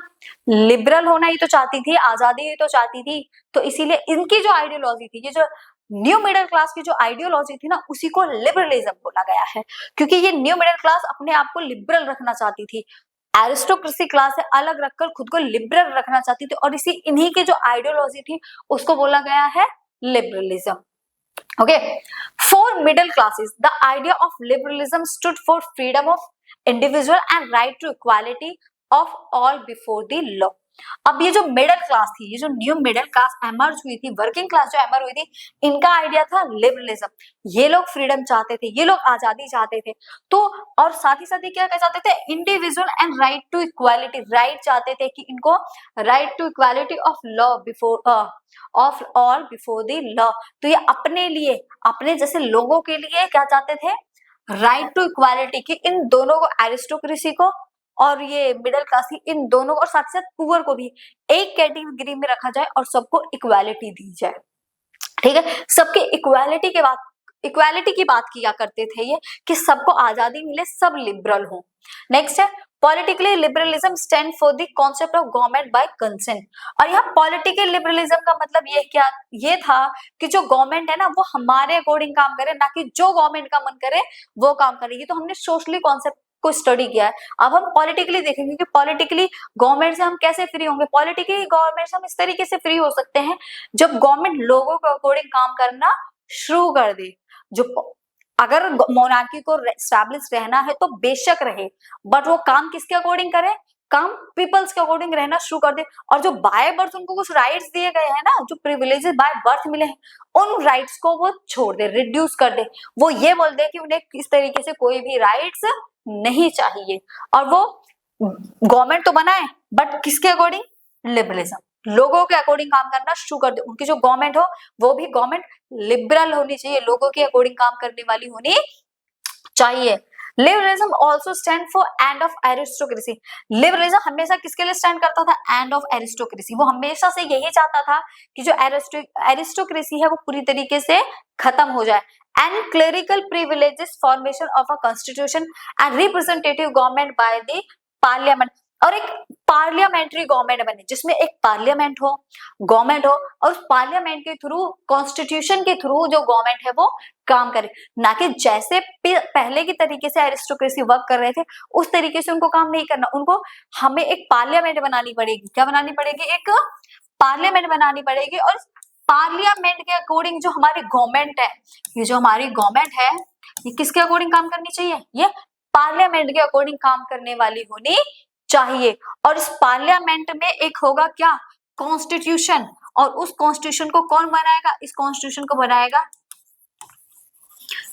S1: लिबरल होना ही तो चाहती थी, आजादी ही तो चाहती थी। तो इसीलिए इनकी जो आइडियोलॉजी थी, ये जो न्यू मिडिल क्लास की जो आइडियोलॉजी थी ना, उसी को लिबरलिज्म बोला गया है, क्योंकि ये न्यू मिडिल क्लास अपने आप को लिबरल रखना चाहती थी, एरिस्टोक्रेसी क्लास से अलग रखकर खुद को लिबरल रखना चाहती थी, और इसी इन्हीं की जो आइडियोलॉजी थी उसको बोला गया है liberalism. Okay, for middle classes the idea of liberalism stood for freedom of individual and right to equality of all before the law. अब ये जो मिडिल क्लास थी, ये जो न्यू मिडिल क्लास एमर्ज हुई थी, वर्किंग क्लास जो एमर्ज हुई थी, इनका आइडिया था लिबरलिज्म। ये लोग फ्रीडम चाहते थे, ये लोग आजादी चाहते थे, तो और साथ ही क्या चाहते थे, individual and right to equality, right चाहते थे कि इनको right to equality of law before of all before the law. तो ये अपने लिए, अपने जैसे लोगों के लिए क्या चाहते थे, राइट टू इक्वालिटी, कि इन दोनों को, एरिस्टोक्रेसी को और ये मिडिल क्लास की, इन दोनों और साथ साथ पुअर को भी एक कैटेगरी में रखा जाए और सबको इक्वालिटी दी जाए। ठीक है, सबके इक्वालिटी की बात किया करते थे ये, कि सबको आजादी मिले, सब लिबरल हो। नेक्स्ट है politically liberalism stand for the concept of government by consent. और यहाँ पॉलिटिकल लिबरलिज्म का मतलब ये था कि जो गवर्नमेंट है ना वो हमारे अकॉर्डिंग काम करे, ना कि जो गवर्नमेंट का मन करे वो काम करेगी। तो हमने सोशली कॉन्सेप्ट को स्टडी किया है। अब हम पॉलिटिकली देखेंगे कि पॉलिटिकली गवर्नमेंट से हम कैसे फ्री होंगे। पॉलिटिकली गवर्नमेंट से हम इस तरीके से फ्री हो सकते हैं जब गवर्नमेंट लोगों के अकॉर्डिंग काम करना शुरू कर दे। जो अगर मोनार्की को एस्टैब्लिश रहना है तो बेशक रहे, बट वो काम किसके अकॉर्डिंग करे, काम पीपल्स के अकॉर्डिंग रहना शुरू कर दे। और जो बाय बर्थ उनको कुछ राइट्स दिए गए हैं ना, जो प्रिविलेजेस बाय बर्थ मिले हैं, उन राइट्स को वो छोड़ दे, रिड्यूस कर दे। वो ये बोल दे कि उन्हें किस तरीके से कोई भी राइट्स नहीं चाहिए। और वो गवर्नमेंट तो बनाए बट किसके अकॉर्डिंग, लिबरलिज्म, लोगों के अकॉर्डिंग काम करना शुरू कर दे। उनकी जो गवर्नमेंट हो वो भी गवर्नमेंट लिबरल होनी चाहिए, लोगों के अकॉर्डिंग काम करने वाली होनी चाहिए। Liberalism also stand for end of aristocracy. Liberalism हमेशा किसके लिए स्टैंड करता था? End of aristocracy. वो हमेशा से यही चाहता था कि जो एरिस्टोक्रेसी है वो पूरी तरीके से खत्म हो जाए। And clerical privileges, formation of a constitution and representative government by the parliament, और एक पार्लियामेंट्री गवर्नमेंट बने जिसमें एक पार्लियामेंट हो, गवर्नमेंट हो, और उस पार्लियामेंट के थ्रू, कॉन्स्टिट्यूशन के थ्रू जो गवर्नमेंट है वो काम करे, ना कि जैसे पहले की तरीके से एरिस्टोक्रेसी वर्क कर रहे थे उस तरीके से उनको काम नहीं करना। उनको हमें एक पार्लियामेंट बनानी पड़ेगी। क्या बनानी पड़ेगी? एक पार्लियामेंट बनानी पड़ेगी, और पार्लियामेंट के अकॉर्डिंग जो हमारी गवर्नमेंट है, ये जो हमारी गवर्नमेंट है, ये किसके अकॉर्डिंग काम करनी चाहिए? ये पार्लियामेंट के अकॉर्डिंग काम करने वाली होनी चाहिए। और इस पार्लियामेंट में एक होगा क्या? कॉन्स्टिट्यूशन। और उस कॉन्स्टिट्यूशन को कौन बनाएगा? इस कॉन्स्टिट्यूशन को बनाएगा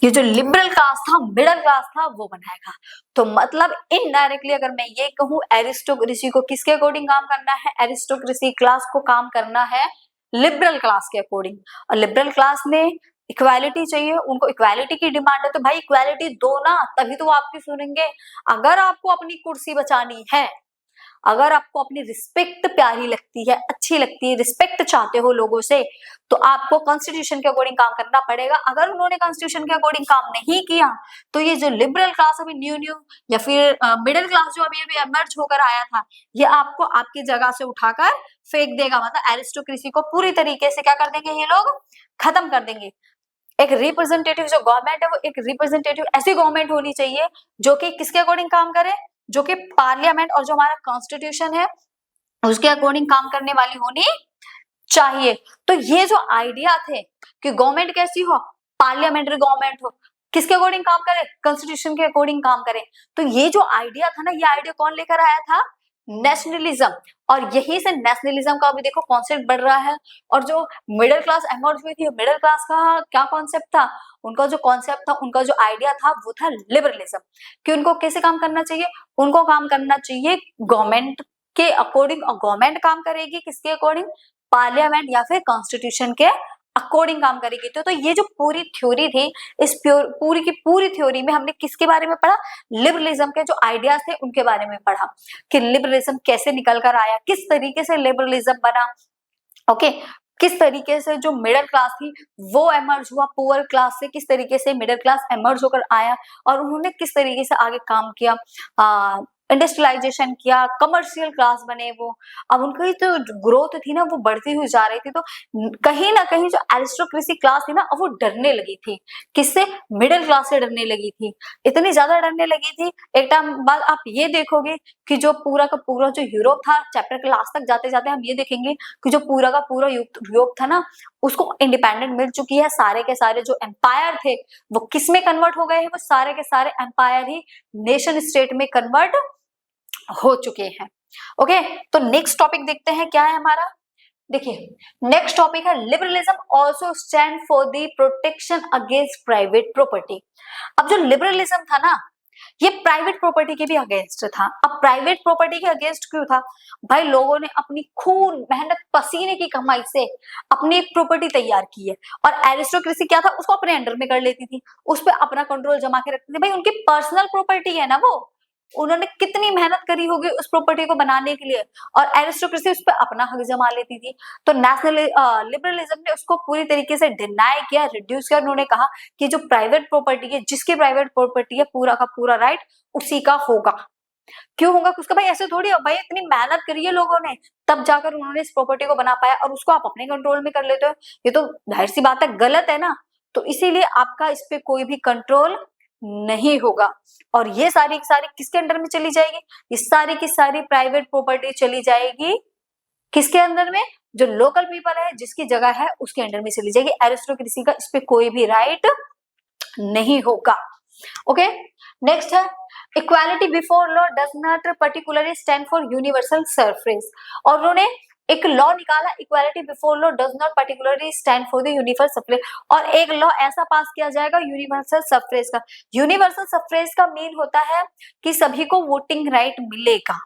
S1: ये जो लिबरल क्लास था, मिडिल क्लास था, वो बनाएगा। तो मतलब इनडायरेक्टली अगर मैं ये कहूं, एरिस्टोक्रेसी को किसके अकॉर्डिंग काम करना है? एरिस्टोक्रेसी क्लास को काम करना है लिबरल क्लास के अकॉर्डिंग। और लिबरल क्लास ने इक्वालिटी चाहिए, उनको इक्वालिटी की डिमांड है, तो भाई इक्वालिटी दो ना, तभी तो वो आपकी सुनेंगे। अगर आपको अपनी कुर्सी बचानी है, अगर आपको अपनी रिस्पेक्ट प्यारी लगती है, अच्छी लगती है, रिस्पेक्ट चाहते हो लोगों से, तो आपको कॉन्स्टिट्यूशन के अकॉर्डिंग काम करना पड़ेगा। अगर उन्होंने कॉन्स्टिट्यूशन के अकॉर्डिंग काम नहीं किया, तो ये जो लिबरल क्लास अभी न्यू या फिर मिडिल क्लास जो अभी अभी एमर्ज होकर आया था, ये आपको आपकी जगह से उठाकर फेंक देगा। मतलब एरिस्टोक्रेसी को पूरी तरीके से क्या कर देंगे ये लोग? खत्म कर देंगे। एक रिप्रेजेंटेटिव जो गवर्नमेंट है, वो एक रिप्रेजेंटेटिव ऐसी गवर्नमेंट होनी चाहिए जो कि किसके अकॉर्डिंग काम करे? जो कि पार्लियामेंट और जो हमारा कॉन्स्टिट्यूशन है उसके अकॉर्डिंग काम करने वाली होनी चाहिए। तो ये जो आइडिया थे कि गवर्नमेंट कैसी हो? पार्लियामेंट्री गवर्नमेंट हो, किसके अकॉर्डिंग काम करे? कॉन्स्टिट्यूशन के अकॉर्डिंग काम करे। तो ये जो आइडिया था ना, ये आइडिया कौन लेकर आया था? नेशनलिज्म। और यही से नेशनलिज्म का अभी देखो कॉन्सेप्ट बढ़ रहा है। और जो मिडिल क्लास एमर्ज हुई थी, मिडिल क्लास का क्या कॉन्सेप्ट था? उनका जो कॉन्सेप्ट था, उनका जो आइडिया था, वो था लिबरलिज्म। कि उनको कैसे काम करना चाहिए? उनको काम करना चाहिए गवर्नमेंट के अकॉर्डिंग, और गवर्नमेंट काम करेगी किसके अकॉर्डिंग? पार्लियामेंट या फिर कॉन्स्टिट्यूशन के अकॉर्डिंग काम करेगी। तो ये जो पूरी थ्योरी थी, इस पूरी की पूरी थ्योरी में हमने किसके बारे में पढ़ा? लिबरलिज्म के जो आइडियाज थे उनके बारे में पढ़ा कि लिबरलिज्म कैसे निकल कर आया, किस तरीके से लिबरलिज्म बना। ओके, किस तरीके से जो मिडिल क्लास थी वो एमर्ज हुआ पुअर क्लास से, किस तरीके से मिडिल क्लास एमर्ज होकर आया, और उन्होंने किस तरीके से आगे काम किया, इंडस्ट्रियलाइजेशन किया, कमर्शियल क्लास बने वो। अब उनकी तो ग्रोथ थी ना, वो बढ़ती हुई जा रही थी। तो कहीं ना कहीं जो एरिस्टोक्रेसी क्लास थी ना, अब वो डरने लगी थी। किससे? मिडिल क्लास से डरने लगी थी। इतनी ज्यादा डरने लगी थी, एक टाइम बाद आप ये देखोगे कि जो पूरा का पूरा जो यूरोप था, चैप्टर के लास्ट तक जाते जाते हम ये देखेंगे कि जो पूरा का पूरा यूरोप था ना, उसको इंडिपेंडेंट मिल चुकी है। सारे के सारे जो एम्पायर थे वो किस में कन्वर्ट हो गए हैं? वो सारे के सारे एम्पायर ही नेशन स्टेट में कन्वर्ट हो चुके हैं। ओके, तो नेक्स्ट टॉपिक देखते हैं क्या है हमारा। देखिए, नेक्स्ट टॉपिक है liberalism also stand for the protection against private property. अब जो लिबरलिज्म था ना, ये प्राइवेट प्रॉपर्टी के भी अगेंस्ट था। अब प्राइवेट प्रॉपर्टी के अगेंस्ट क्यों था? भाई लोगों ने अपनी खून मेहनत पसीने की कमाई से अपनी एक प्रॉपर्टी तैयार की है, और एरिस्टोक्रेसी क्या था? उसको अपने अंडर में कर लेती थी, उस पर अपना कंट्रोल जमा के रखती थी। भाई उनकी पर्सनल प्रॉपर्टी है ना वो, उन्होंने कितनी मेहनत करी होगी उस प्रॉपर्टी को बनाने के लिए, और एरिस्टोक्रेसी उस पर अपना हक जमा लेती थी। तो नेशनल लिबरलिज्म ने उसको पूरी तरीके से डिनाई किया, रिड्यूस किया। उन्होंने कहा कि जो प्राइवेट प्रॉपर्टी है, जिसकी प्राइवेट प्रॉपर्टी है, पूरा का पूरा राइट उसी का होगा। क्यों होगा? उसका भाई ऐसे थोड़ी है, भाई इतनी मेहनत करी है लोगों ने, तब जाकर उन्होंने इस प्रॉपर्टी को बना पाया, और उसको आप अपने कंट्रोल में कर लेते हो। ये तो जाहिर सी बात है, गलत है ना। तो इसीलिए आपका इस पे कोई भी कंट्रोल नहीं होगा। और ये सारी की सारी किसके अंडर में चली जाएगी? ये सारी की सारी प्राइवेट प्रॉपर्टी चली जाएगी किसके अंदर में? जो लोकल पीपल है, जिसकी जगह है, उसके अंडर में चली जाएगी। एरिस्टोक्रेसी का इस पे कोई भी राइट नहीं होगा। ओके, नेक्स्ट है equality before law does not particularly stand for universal suffrage. और उन्होंने एक लॉ निकाला, equality before law does not particularly stand for the universal suffrage. और एक लॉ ऐसा पास किया जाएगा यूनिवर्सल सफरेज का। यूनिवर्सल सफरेज का मीन होता है कि सभी को वोटिंग राइट मिलेगा।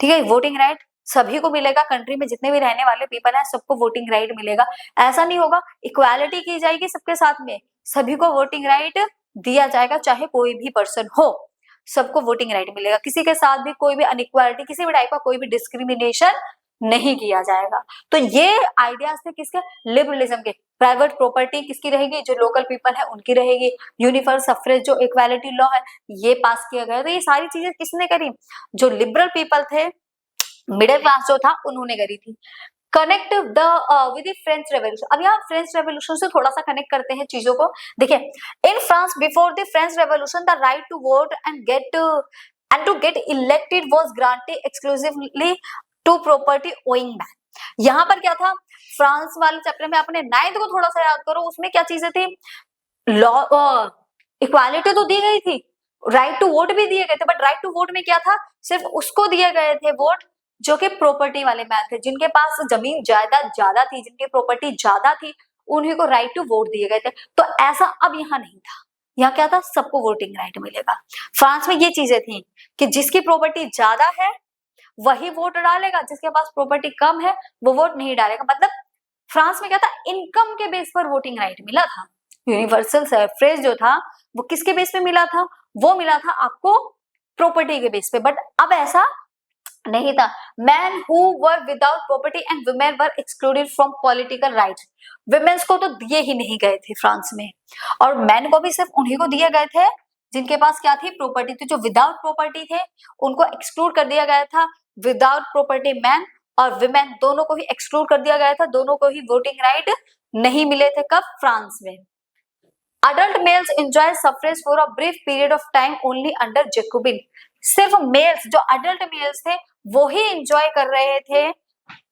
S1: ठीक है, वोटिंग राइट सभी को मिलेगा, कंट्री में जितने भी रहने वाले पीपल हैं सबको वोटिंग राइट मिलेगा। ऐसा नहीं होगा इक्वालिटी की जाएगी सबके साथ में, सभी को वोटिंग राइट दिया जाएगा, चाहे कोई भी पर्सन हो, सबको वोटिंग राइट मिलेगा, किसी के साथ भी कोई भी अनइक्वालिटी, किसी भी टाइप का कोई भी डिस्क्रिमिनेशन नहीं किया जाएगा। तो ये आइडियाज थे किसके, लिबरलिज्म के। प्राइवेट प्रॉपर्टी किसकी रहेगी, जो लोकल पीपल है उनकी रहेगी। यूनिवर्सल सफरेज जो इक्वालिटी लॉ है ये पास किया गया। तो ये सारी चीजें किसने करी, जो लिबरल पीपल थे, मिडिल क्लास जो था, उन्होंने करी थी। Connect the with French revolution. अब यहाँ फ्रेंच रेवोल्यूशन से थोड़ा सा कनेक्ट करते हैं चीजों को। देखिए, in France before the French revolution the right to vote and to get elected was granted exclusively to property owning man. यहाँ पर क्या था, फ्रांस वाले चैप्टर में अपने 9th को थोड़ा सा याद करो, उसमें क्या चीजें थी, लॉ इक्वालिटी तो दी गई थी, राइट टू वोट भी दिए गए थे, बट राइट टू वोट में क्या था, सिर्फ उसको दिए गए थे वोट जो कि प्रॉपर्टी वाले मैन थे, जिनके पास जमीन जायदाद ज्यादा थी, जिनकी प्रॉपर्टी ज्यादा थी, उन्हीं को राइट टू वोट दिए गए थे। तो ऐसा अब यहाँ नहीं था, यहाँ क्या था, सबको वोटिंग राइट मिलेगा। फ्रांस में ये चीजें थी कि जिसकी प्रॉपर्टी ज्यादा है वही वोट डालेगा, जिसके पास प्रॉपर्टी कम है वो वोट नहीं डालेगा। मतलब फ्रांस में क्या था, इनकम के बेस पर वोटिंग राइट मिला था। यूनिवर्सल सफरेज जो था वो किसके बेस पे मिला था, वो मिला था आपको प्रॉपर्टी के बेस पे। बट अब ऐसा नहीं था। Man who were without property and women were excluded from political rights. Womens को तो दिए ही नहीं गए थे फ्रांस में, और मैन को भी सिर्फ उन्हीं को दिए गए थे जिनके पास क्या थी, प्रॉपर्टी थी। जो विदाउट प्रॉपर्टी थे उनको एक्सक्लूड कर दिया गया था। विदाउट प्रॉपर्टी मैन और वुमेन दोनों को ही एक्सक्लूड कर दिया गया था, दोनों को ही वोटिंग राइट नहीं मिले थे। कब, फ्रांस में। Adult males enjoy suffrage for a brief period of time only under Jacobin. सिर्फ मेल्स, जो अडल्ट मेल्स थे वो ही एंजॉय कर रहे थे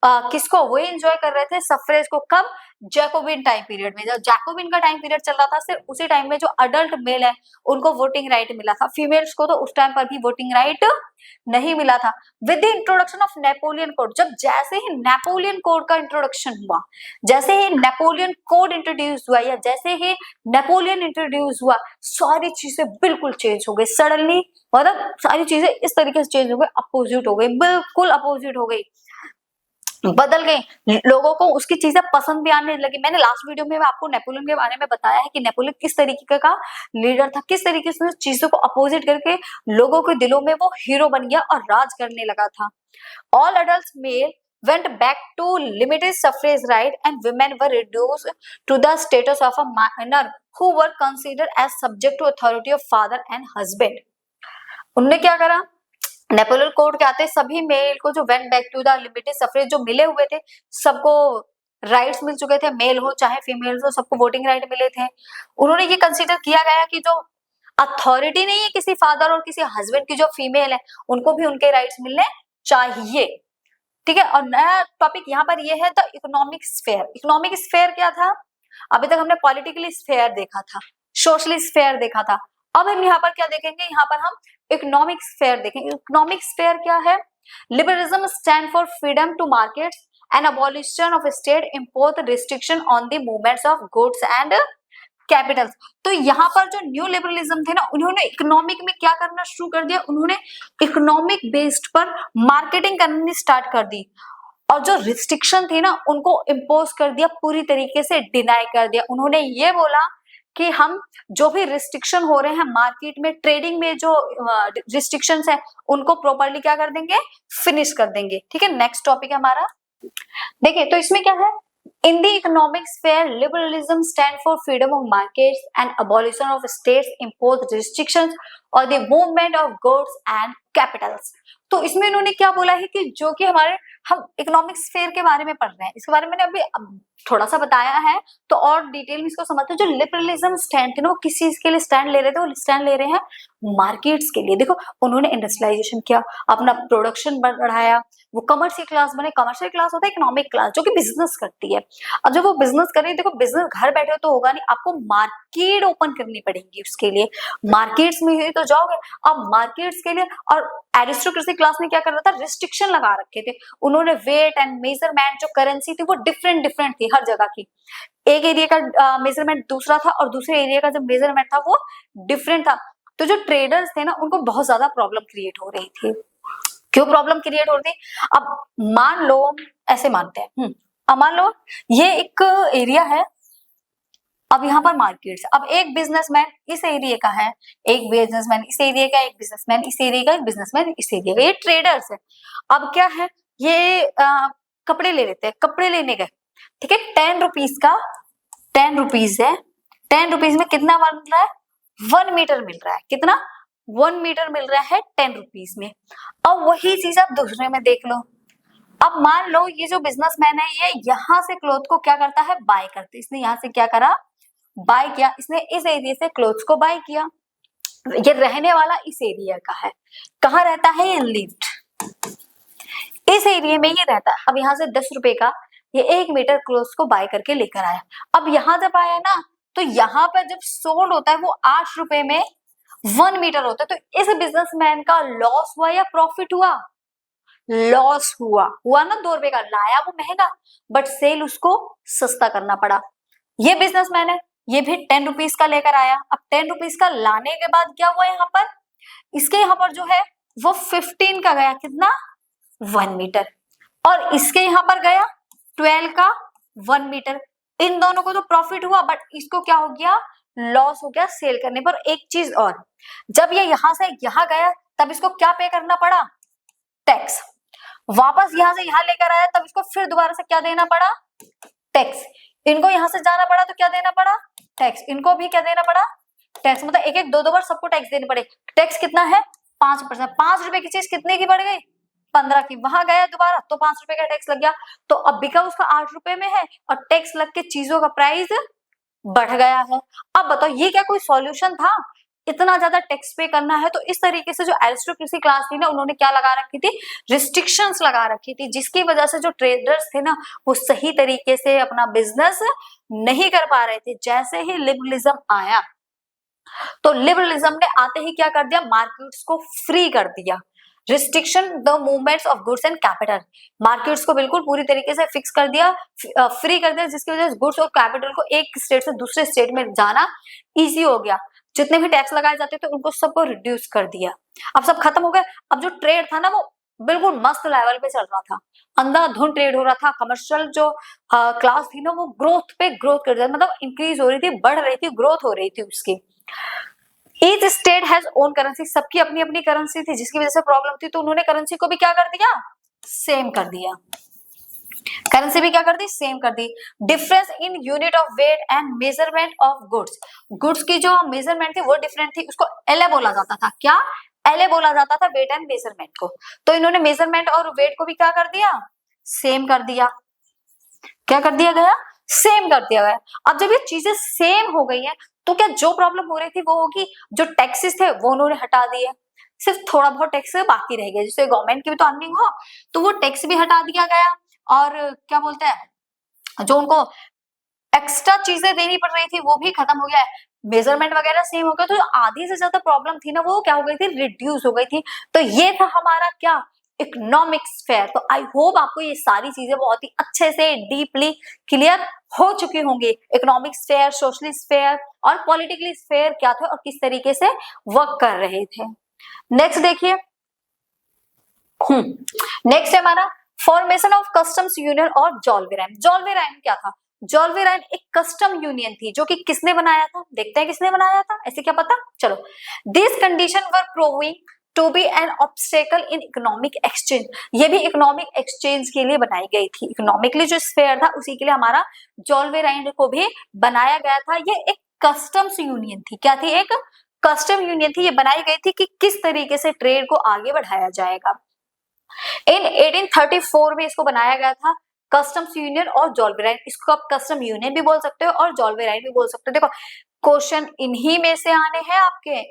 S1: किसको, वो एंजॉय कर रहे थे सफरेज को। कब, जैकोबिन टाइम पीरियड में। जब जैकोबिन का टाइम पीरियड चल रहा था, सिर्फ उसी टाइम में जो अडल्ट मेल है उनको वोटिंग राइट मिला था। फीमेल्स को तो उस टाइम पर भी वोटिंग राइट नहीं मिला था। With the introduction of Napoleon code, जब जैसे ही नेपोलियन कोड का इंट्रोडक्शन हुआ, जैसे ही नेपोलियन कोड इंट्रोड्यूस हुआ या जैसे ही नेपोलियन इंट्रोड्यूस हुआ, सारी चीजें बिल्कुल चेंज हो गई सडनली। मतलब सारी चीजें इस तरीके से चेंज हो गई, अपोजिट हो गई, बिल्कुल अपोजिट हो गई, बदल गई। लोगों को उसकी चीजें पसंद भी आने लगी। मैंने लास्ट वीडियो में आपको नेपोलियन के बारे में बताया है कि नेपोलियन किस तरीके का लीडर था, किस तरीके से चीजों को अपोजिट करके लोगों के दिलों में वो हीरो बन गया और राज करने लगा था। All adult mail went back to limited suffrage right and women were reduced to the status of a minor who were considered as subject to authority of father and husband। उनने क्या करा, नेपोलियन कोड के आते सभी मेल को जो went back to the limited suffrage जो मिले हुए थे, सबको राइट्स मिल चुके थे, मेल हो चाहे फीमेल हो, सबको वोटिंग राइट मिले थे। उन्होंने ये कंसीडर किया गया कि जो अथॉरिटी नहीं है किसी फादर और किसी हस्बैंड की, जो फीमेल है उनको भी उनके राइट्स मिलने चाहिए। ठीक है, और नया टॉपिक यहाँ पर ये है the economic sphere. Economic sphere क्या था, अभी तक हमने पॉलिटिकली स्फेयर देखा था, सोशली स्फेयर देखा था, अब हम यहाँ पर क्या देखेंगे, यहाँ पर हम इकोनॉमिक स्फेयर देखेंगे। इकोनॉमिक स्फेयर क्या है, liberalism stand for freedom to markets and abolition of state impose restriction on the movements of goods and capitals. तो यहाँ पर जो न्यू लिबरलिज्म थे ना, उन्होंने इकोनॉमिक में क्या करना शुरू कर दिया, उन्होंने इकोनॉमिक बेस्ड पर मार्केटिंग करनी स्टार्ट कर दी, और जो रिस्ट्रिक्शन थी ना उनको इम्पोज कर दिया, पूरी तरीके से डिनाई कर दिया। उन्होंने ये बोला कि हम जो भी रिस्ट्रिक्शन हो रहे हैं मार्केट में, ट्रेडिंग में जो रिस्ट्रिक्शंस है उनको प्रॉपर्ली क्या कर देंगे, फिनिश कर देंगे। ठीक है, नेक्स्ट टॉपिक है हमारा। देखिए तो इसमें क्या है, in the economic sphere liberalism stand for freedom of markets and abolition of states imposed restrictions और the movement of goods and capitals. तो इसमें इन्होंने क्या बोला है कि जो कि हमारे, हम इकोनॉमिक स्फेयर के बारे में पढ़ रहे हैं, इसके बारे में मैंने अभी थोड़ा सा बताया है, तो और डिटेल में इसको समझते हैं। जो लिबरलिज्म स्टैंड थे ना, वो किस चीज के लिए स्टैंड ले रहे थे, वो स्टैंड ले रहे हैं मार्केट्स के लिए। देखो उन्होंने इंडस्ट्रियलाइजेशन किया, अपना प्रोडक्शन बढ़ाया, वो कमर्शियल क्लास बने। कमर्शियल क्लास होता है इकोनॉमिक क्लास जो कि बिजनेस करती है। अब जब वो बिजनेस कर रही है, देखो बिजनेस घर बैठे तो होगा नहीं, आपको मार्केट ओपन करनी पड़ेगी, उसके लिए मार्केट्स में ही तो जाओगे। अब मार्केट्स के लिए, और एरिस्टोक्रेसी क्लास ने क्या कर रहा था, रिस्ट्रिक्शन लगा रखे थे। उन्होंने वेट एंड मेजरमेंट, जो करेंसी थी वो डिफरेंट डिफरेंट थी हर जगह की, एक एरिया का मेजरमेंट दूसरा था और दूसरे एरिया का जो मेजरमेंट था वो डिफरेंट था। तो जो ट्रेडर्स थे ना उनको बहुत ज्यादा प्रॉब्लम क्रिएट हो रही थी। क्यों प्रॉब्लम क्रिएट हो रही थी, अब मान लो, ऐसे मानते हैं, अब मान लो ये एक एरिया है, अब यहाँ पर मार्केट्स, अब एक बिजनेसमैन इस एरिया का है, एक बिजनेसमैन इस एरिया का, एक बिजनेसमैन इस एरिया का, एक बिजनेसमैन इस एरिया का, ये ट्रेडर्स है। अब क्या है, ये कपड़े ले लेते हैं, कपड़े लेने गए, ठीक है, 10 रुपीज का, 10 रुपीज है, 10 रुपीज में कितना मिल रहा है, 1 मीटर मिल रहा है, कितना, 1 मीटर मिल रहा है 10 रुपीज में। अब वही चीज आप दूसरे में देख लो, अब मान लो ये जो बिजनेसमैन है ये यहाँ से क्लोथ को क्या करता है, बाय करते, इसने यहाँ से क्या करा, बाय किया, इसने इस एरिया से क्लोथ्स को बाय किया। ये रहने वाला इस एरिया का है, कहाँ रहता है, ये लिव्ड, इस एरिया में ये रहता है। अब यहाँ से 10 रुपए का ये 1 मीटर क्लोथ्स को बाय करके लेकर आया। अब यहाँ जब आया ना, तो यहाँ पर जब सोल्ड होता है वो 8 रुपए में 1 मीटर होता है, तो इस बिजनेसमैन का लॉस हुआ या प्रॉफिट हुआ, लॉस हुआ ना, 2 रुपए का लाया वो महंगा, बट सेल उसको सस्ता करना पड़ा। ये बिजनेसमैन है, ये भी 10 रुपीज का लेकर आया। अब 10 रुपीज का लाने के बाद क्या हुआ, यहाँ पर इसके यहाँ पर जो है वो 15 का गया, कितना, 1 मीटर, और इसके यहाँ पर गया 12 का 1 मीटर। इन दोनों को तो प्रॉफिट हुआ, बट इसको क्या हो गया, लॉस हो गया सेल करने पर। एक चीज और, जब ये यहां से यहां गया तब इसको क्या पे करना पड़ा, टैक्स। वापस यहां से यहां लेकर आया तब इसको फिर दोबारा से क्या देना पड़ा, टैक्स। इनको यहां से जाना पड़ा तो क्या देना पड़ा, टैक्स। इनको भी क्या देना पड़ा, टैक्स। मतलब एक एक दो बार सबको टैक्स देने पड़े। टैक्स कितना है, 5%। 5 रुपए की चीज कितने की बढ़ गई, 15 की। वहां गया दोबारा तो 5 रुपए का टैक्स लग गया, तो अब बिका उसका 8 रुपए में है और टैक्स लग के चीजों का प्राइस बढ़ गया है। अब बताओ ये क्या कोई सॉल्यूशन था, इतना ज्यादा टैक्स पे करना है। तो इस तरीके से जो एरिस्टोक्रेसी क्लास थी ना, उन्होंने क्या लगा रखी थी, रिस्ट्रिक्शंस लगा रखी थी, जिसकी वजह से जो ट्रेडर्स थे ना वो सही तरीके से अपना बिजनेस नहीं कर पा रहे थे। जैसे ही लिबरलिज्म आया तो लिबरलिज्म ने आते ही क्या कर दिया, मार्केट्स को फ्री कर दिया। Restriction the movements of goods and capital, markets को बिल्कुल पूरी तरीके से फिक्स कर दिया, फ्री कर दिया, जिसकी वजह से गुड्स और कैपिटल को एक स्टेट से दूसरे स्टेट में जाना इजी हो गया। जितने भी टैक्स लगाए जाते थे उनको सबको रिड्यूस कर दिया। अब सब खत्म हो गया। अब जो ट्रेड था ना वो बिल्कुल मस्त लेवल पे चल रहा था, अंधाधुंध ट्रेड हो रहा था। कमर्शियल जो क्लास थी ना वो ग्रोथ पे ग्रोथ कर रही थी, मतलब इंक्रीज हो रही थी, बढ़ रही थी, ग्रोथ हो रही थी उसकी। Each state has own currency, सबकी अपनी अपनी करेंसी थी, जिसकी वजह से प्रॉब्लम थी, तो उन्होंने करेंसी को भी क्या कर दिया, सेम कर दिया। करेंसी भी क्या कर दी, सेम कर दी। Difference in unit of weight and measurement of goods, goods की जो मेजरमेंट थी वो डिफरेंट थी, उसको एलए बोला जाता था। क्या, एलए बोला जाता था वेट एंड मेजरमेंट को। तो इन्होंने मेजरमेंट और वेट को भी क्या कर दिया, सेम कर दिया। क्या कर दिया गया, सेम कर दिया गया। अब जब ये चीजें सेम हो गई है तो क्या जो प्रॉब्लम हो रही थी वो होगी, जो टैक्सेस थे वो उन्होंने हटा दिए, सिर्फ थोड़ा बहुत टैक्स बाकी रह गया, जिससे गवर्नमेंट की भी तो अर्निंग हो, तो वो टैक्स भी हटा दिया गया। और क्या बोलते हैं, जो उनको एक्स्ट्रा चीजें देनी पड़ रही थी वो भी खत्म हो गया है। मेजरमेंट वगैरह सेम हो गया, तो आधी से ज्यादा प्रॉब्लम थी ना वो क्या हो गई थी, रिड्यूस हो गई थी। तो ये था हमारा क्या, इकोनॉमिक्स फेयर। तो आई होप आपको ये सारी चीजें बहुत ही अच्छे से डीपली क्लियर हो चुकी होंगी। इकोनॉमिक्स फेयर, सोशलिस्ट फेयर और पॉलिटिकली फेयर क्या थे और किस तरीके से वर्क कर रहे थे। नेक्स्ट देखिए, नेक्स्ट है हमारा फॉर्मेशन ऑफ कस्टम्स यूनियन और जॉल्वेराइन। जॉल्वेराइन क्या था, जॉल्वेराइन एक कस्टम यूनियन थी जो कि किसने बनाया था, देखते हैं किसने बनाया था, ऐसे क्या पता। चलो, this condition were proving to be an obstacle in economic exchange, ये भी इकोनॉमिक एक्सचेंज के लिए बनाई गई थी। इकोनॉमिकली जो स्फेयर था उसी के लिए हमारा जॉल्वेराइन को भी बनाया गया था। ये एक कस्टम्स यूनियन थी, क्या थी, एक कस्टम यूनियन थी। ये बनाई गई थी कि किस तरीके से ट्रेड को आगे बढ़ाया जाएगा। इन 1834 में इसको बनाया गया था, कस्टम्स यूनियन और जॉल्वेराइन। इसको आप कस्टम यूनियन भी बोल सकते हो और जॉल्वेराइन भी बोल सकते हो। देखो क्वेश्चन इन्हीं में से आने हैं आपके,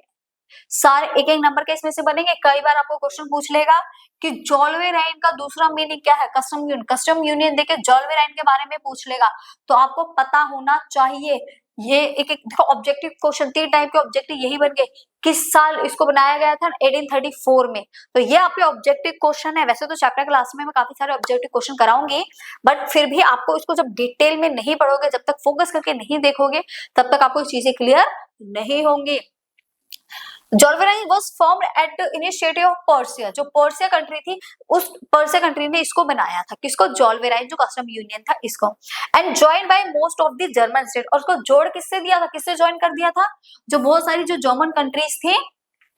S1: सारे एक एक नंबर के इसमें से बनेंगे। कई बार आपको क्वेश्चन पूछ लेगा कि जॉल्वेराइन का दूसरा मीनिंग क्या है, कस्टम यूनियन। कस्टम यूनियन देके जॉल्वेराइन के बारे में पूछ लेगा, तो आपको पता होना चाहिए। ये एक एक देखो ऑब्जेक्टिव क्वेश्चन, 3 टाइप के ऑब्जेक्टिव यही बन गए। किस साल इसको बनाया गया था, 1834 में। तो ये आपके ऑब्जेक्टिव क्वेश्चन है। वैसे तो चैप्टर क्लास में मैं काफी सारे ऑब्जेक्टिव क्वेश्चन कराऊंगी, बट फिर भी आपको इसको जब डिटेल में नहीं पढ़ोगे, जब तक फोकस करके नहीं देखोगे, तब तक आपको चीजें क्लियर नहीं होंगी। Zollverein was formed at the initiative of Persia, जो पर्सिया कंट्री थी उस पर्सिया कंट्री ने इसको बनाया था, किसको, जॉल्वेराइन जो कस्टम यूनियन था इसको, and joined by most of the German state, और उसको जोड़ किससे दिया था, किससे ज्वाइन कर दिया था, जो बहुत सारी जो जर्मन कंट्रीज थी,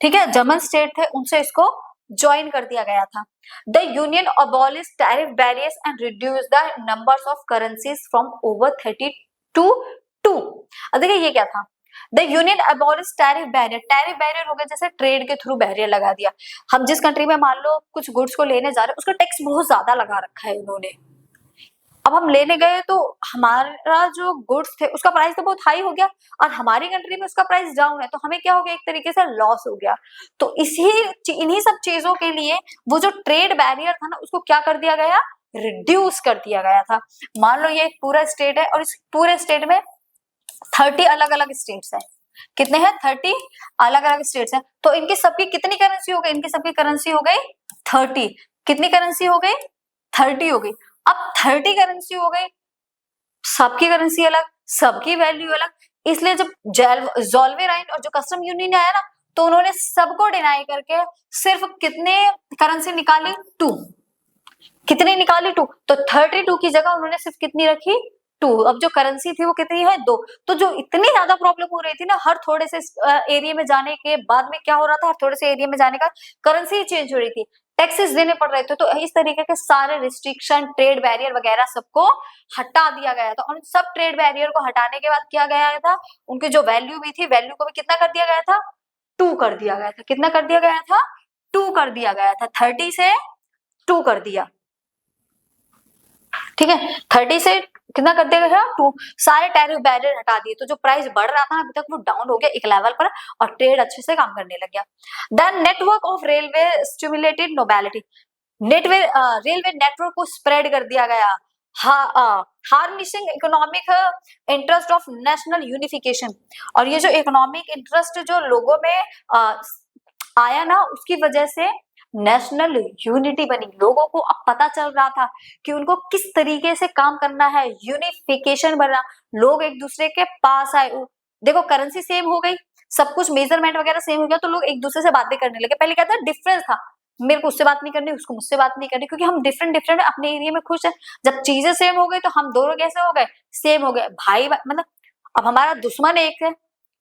S1: ठीक है, जर्मन स्टेट थे, उनसे इसको ज्वाइन कर दिया गया था। The union abolish tariff barriers and reduce the numbers of currencies from over 30 to 2। अब देखिए ये क्या था, the union abolish tariff barrier, tariff barrier हो गया जैसे ट्रेड के थ्रू बैरियर लगा दिया, हम जिस कंट्री में मान लो कुछ गुड्स को लेने जा रहे हैं उसका टैक्स बहुत ज्यादा लगा रखा है उन्होंने, अब हम लेने गए तो हमारा जो गुड्स थे उसका प्राइस तो बहुत हाई हो गया और हमारी कंट्री में उसका प्राइस डाउन है, तो हमें क्या हो गया, एक तरीके से लॉस हो गया। तो इन्हीं सब चीजों के लिए वो जो ट्रेड बैरियर था ना उसको क्या कर दिया गया, रिड्यूस कर दिया गया था। मान लो ये एक पूरा स्टेट है और इस पूरे स्टेट में 30 अलग अलग स्टेट्स हैं, कितने हैं, 30 अलग अलग स्टेट्स हैं, तो इनकी सबकी कितनी करेंसी हो गई, इनकी सबकी करेंसी हो गई 30, कितनी करेंसी हो गई, 30 हो गई। अब 30 करेंसी हो गई, सबकी करेंसी अलग, सबकी वैल्यू अलग, इसलिए जब जॉल्वेराइन और जो कस्टम यूनियन आया ना तो उन्होंने सबको डिनाई करके सिर्फ कितने करेंसी निकाली, 2, कितनी निकाली, 2, तो 32 की जगह उन्होंने सिर्फ कितनी रखी, 2। अब जो करेंसी थी वो कितनी है, 2। तो जो इतनी ज्यादा प्रॉब्लम हो रही थी ना, हर थोड़े से एरिया में जाने के बाद में क्या हो रहा था, हर थोड़े से एरिया में जाने का करेंसी चेंज हो रही थी, टैक्सेस देने पड़ रहे थे, तो इस तरीके के सारे रिस्ट्रिक्शन, ट्रेड बैरियर वगैरह सबको हटा दिया गया था। और सब ट्रेड बैरियर को हटाने के बाद क्या गया था, उनकी जो वैल्यू भी थी, वैल्यू को भी कितना कर दिया गया था, 2 कर दिया गया था, कितना कर दिया गया था, 2 कर दिया गया था, 30 से 2 कर दिया, ठीक है, 30 से कितना कर दिया गया, 2, सारे टैरिफ बैरियर हटा दिए, तो जो प्राइस बढ़ रहा था अभी तक वो डाउन हो गया एक लेवल पर और ट्रेड अच्छे से काम करने लग गया। Then network of railway stimulated mobility, railway network को स्प्रेड कर दिया गया, harnessing economic interest of national unification, और ये जो इकोनॉमिक इंटरेस्ट जो लोगों में आया ना उसकी वजह से नेशनल यूनिटी बनी, लोगों को अब पता चल रहा था कि उनको किस तरीके से काम करना है, यूनिफिकेशन बना, लोग एक दूसरे के पास आए, देखो करेंसी सेम हो गई, सब कुछ मेजरमेंट वगैरह सेम हो गया, तो लोग एक दूसरे से बातें करने लगे। पहले क्या था, डिफरेंस था, मेरे को उससे बात नहीं करनी, उसको मुझसे बात नहीं करनी, क्योंकि हम डिफरेंट डिफरेंट अपने एरिया में खुश है। जब चीजें सेम हो गई तो हम दोनों कैसे हो गए, सेम हो गए, भाई मतलब अब हमारा दुश्मन एक है,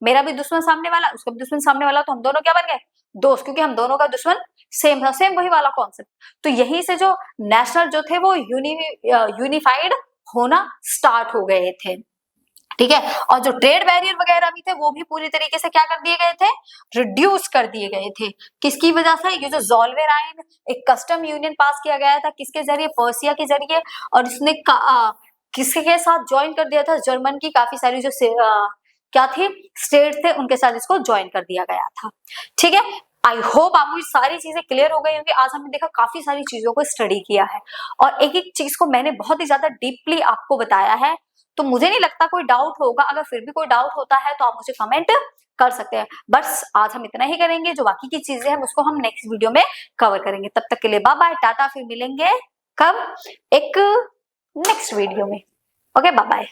S1: मेरा भी दुश्मन सामने वाला, उसका भी दुश्मन सामने वाला, तो हम दोनों क्या बन गए, दोस्त, क्योंकि हम दोनों का दुश्मन सेम था, सेम वही वाला कॉन्सेप्ट। तो यहीं से जो नेशनल जो थे वो यूनिफाइड होना स्टार्ट हो गए थे, ठीक है। और जो ट्रेड बैरियर वगैरह भी थे वो भी पूरी तरीके से क्या कर दिए गए थे, रिड्यूस कर दिए गए थे, किसकी वजह से, ये जो जॉल्वेराइन एक कस्टम यूनियन पास किया गया था, किसके जरिए, पर्सिया के जरिए, और इसने किसके साथ ज्वाइन कर दिया था, जर्मन की काफी सारी जो क्या थी स्टेट थे उनके साथ इसको ज्वाइन कर दिया गया था, ठीक है। आई होप आपको सारी चीजें क्लियर हो गई होंगी। आज हमने देखा काफी सारी चीजों को स्टडी किया है और एक एक चीज को मैंने बहुत ही ज्यादा डीपली आपको बताया है, तो मुझे नहीं लगता कोई डाउट होगा। अगर फिर भी कोई डाउट होता है तो आप मुझे कमेंट कर सकते हैं। बस आज हम इतना ही करेंगे, जो बाकी की चीजें हैं उसको हम नेक्स्ट वीडियो में कवर करेंगे। तब तक के लिए बाय बाय, टाटा, फिर मिलेंगे कब, एक नेक्स्ट वीडियो में। Okay, bye bye.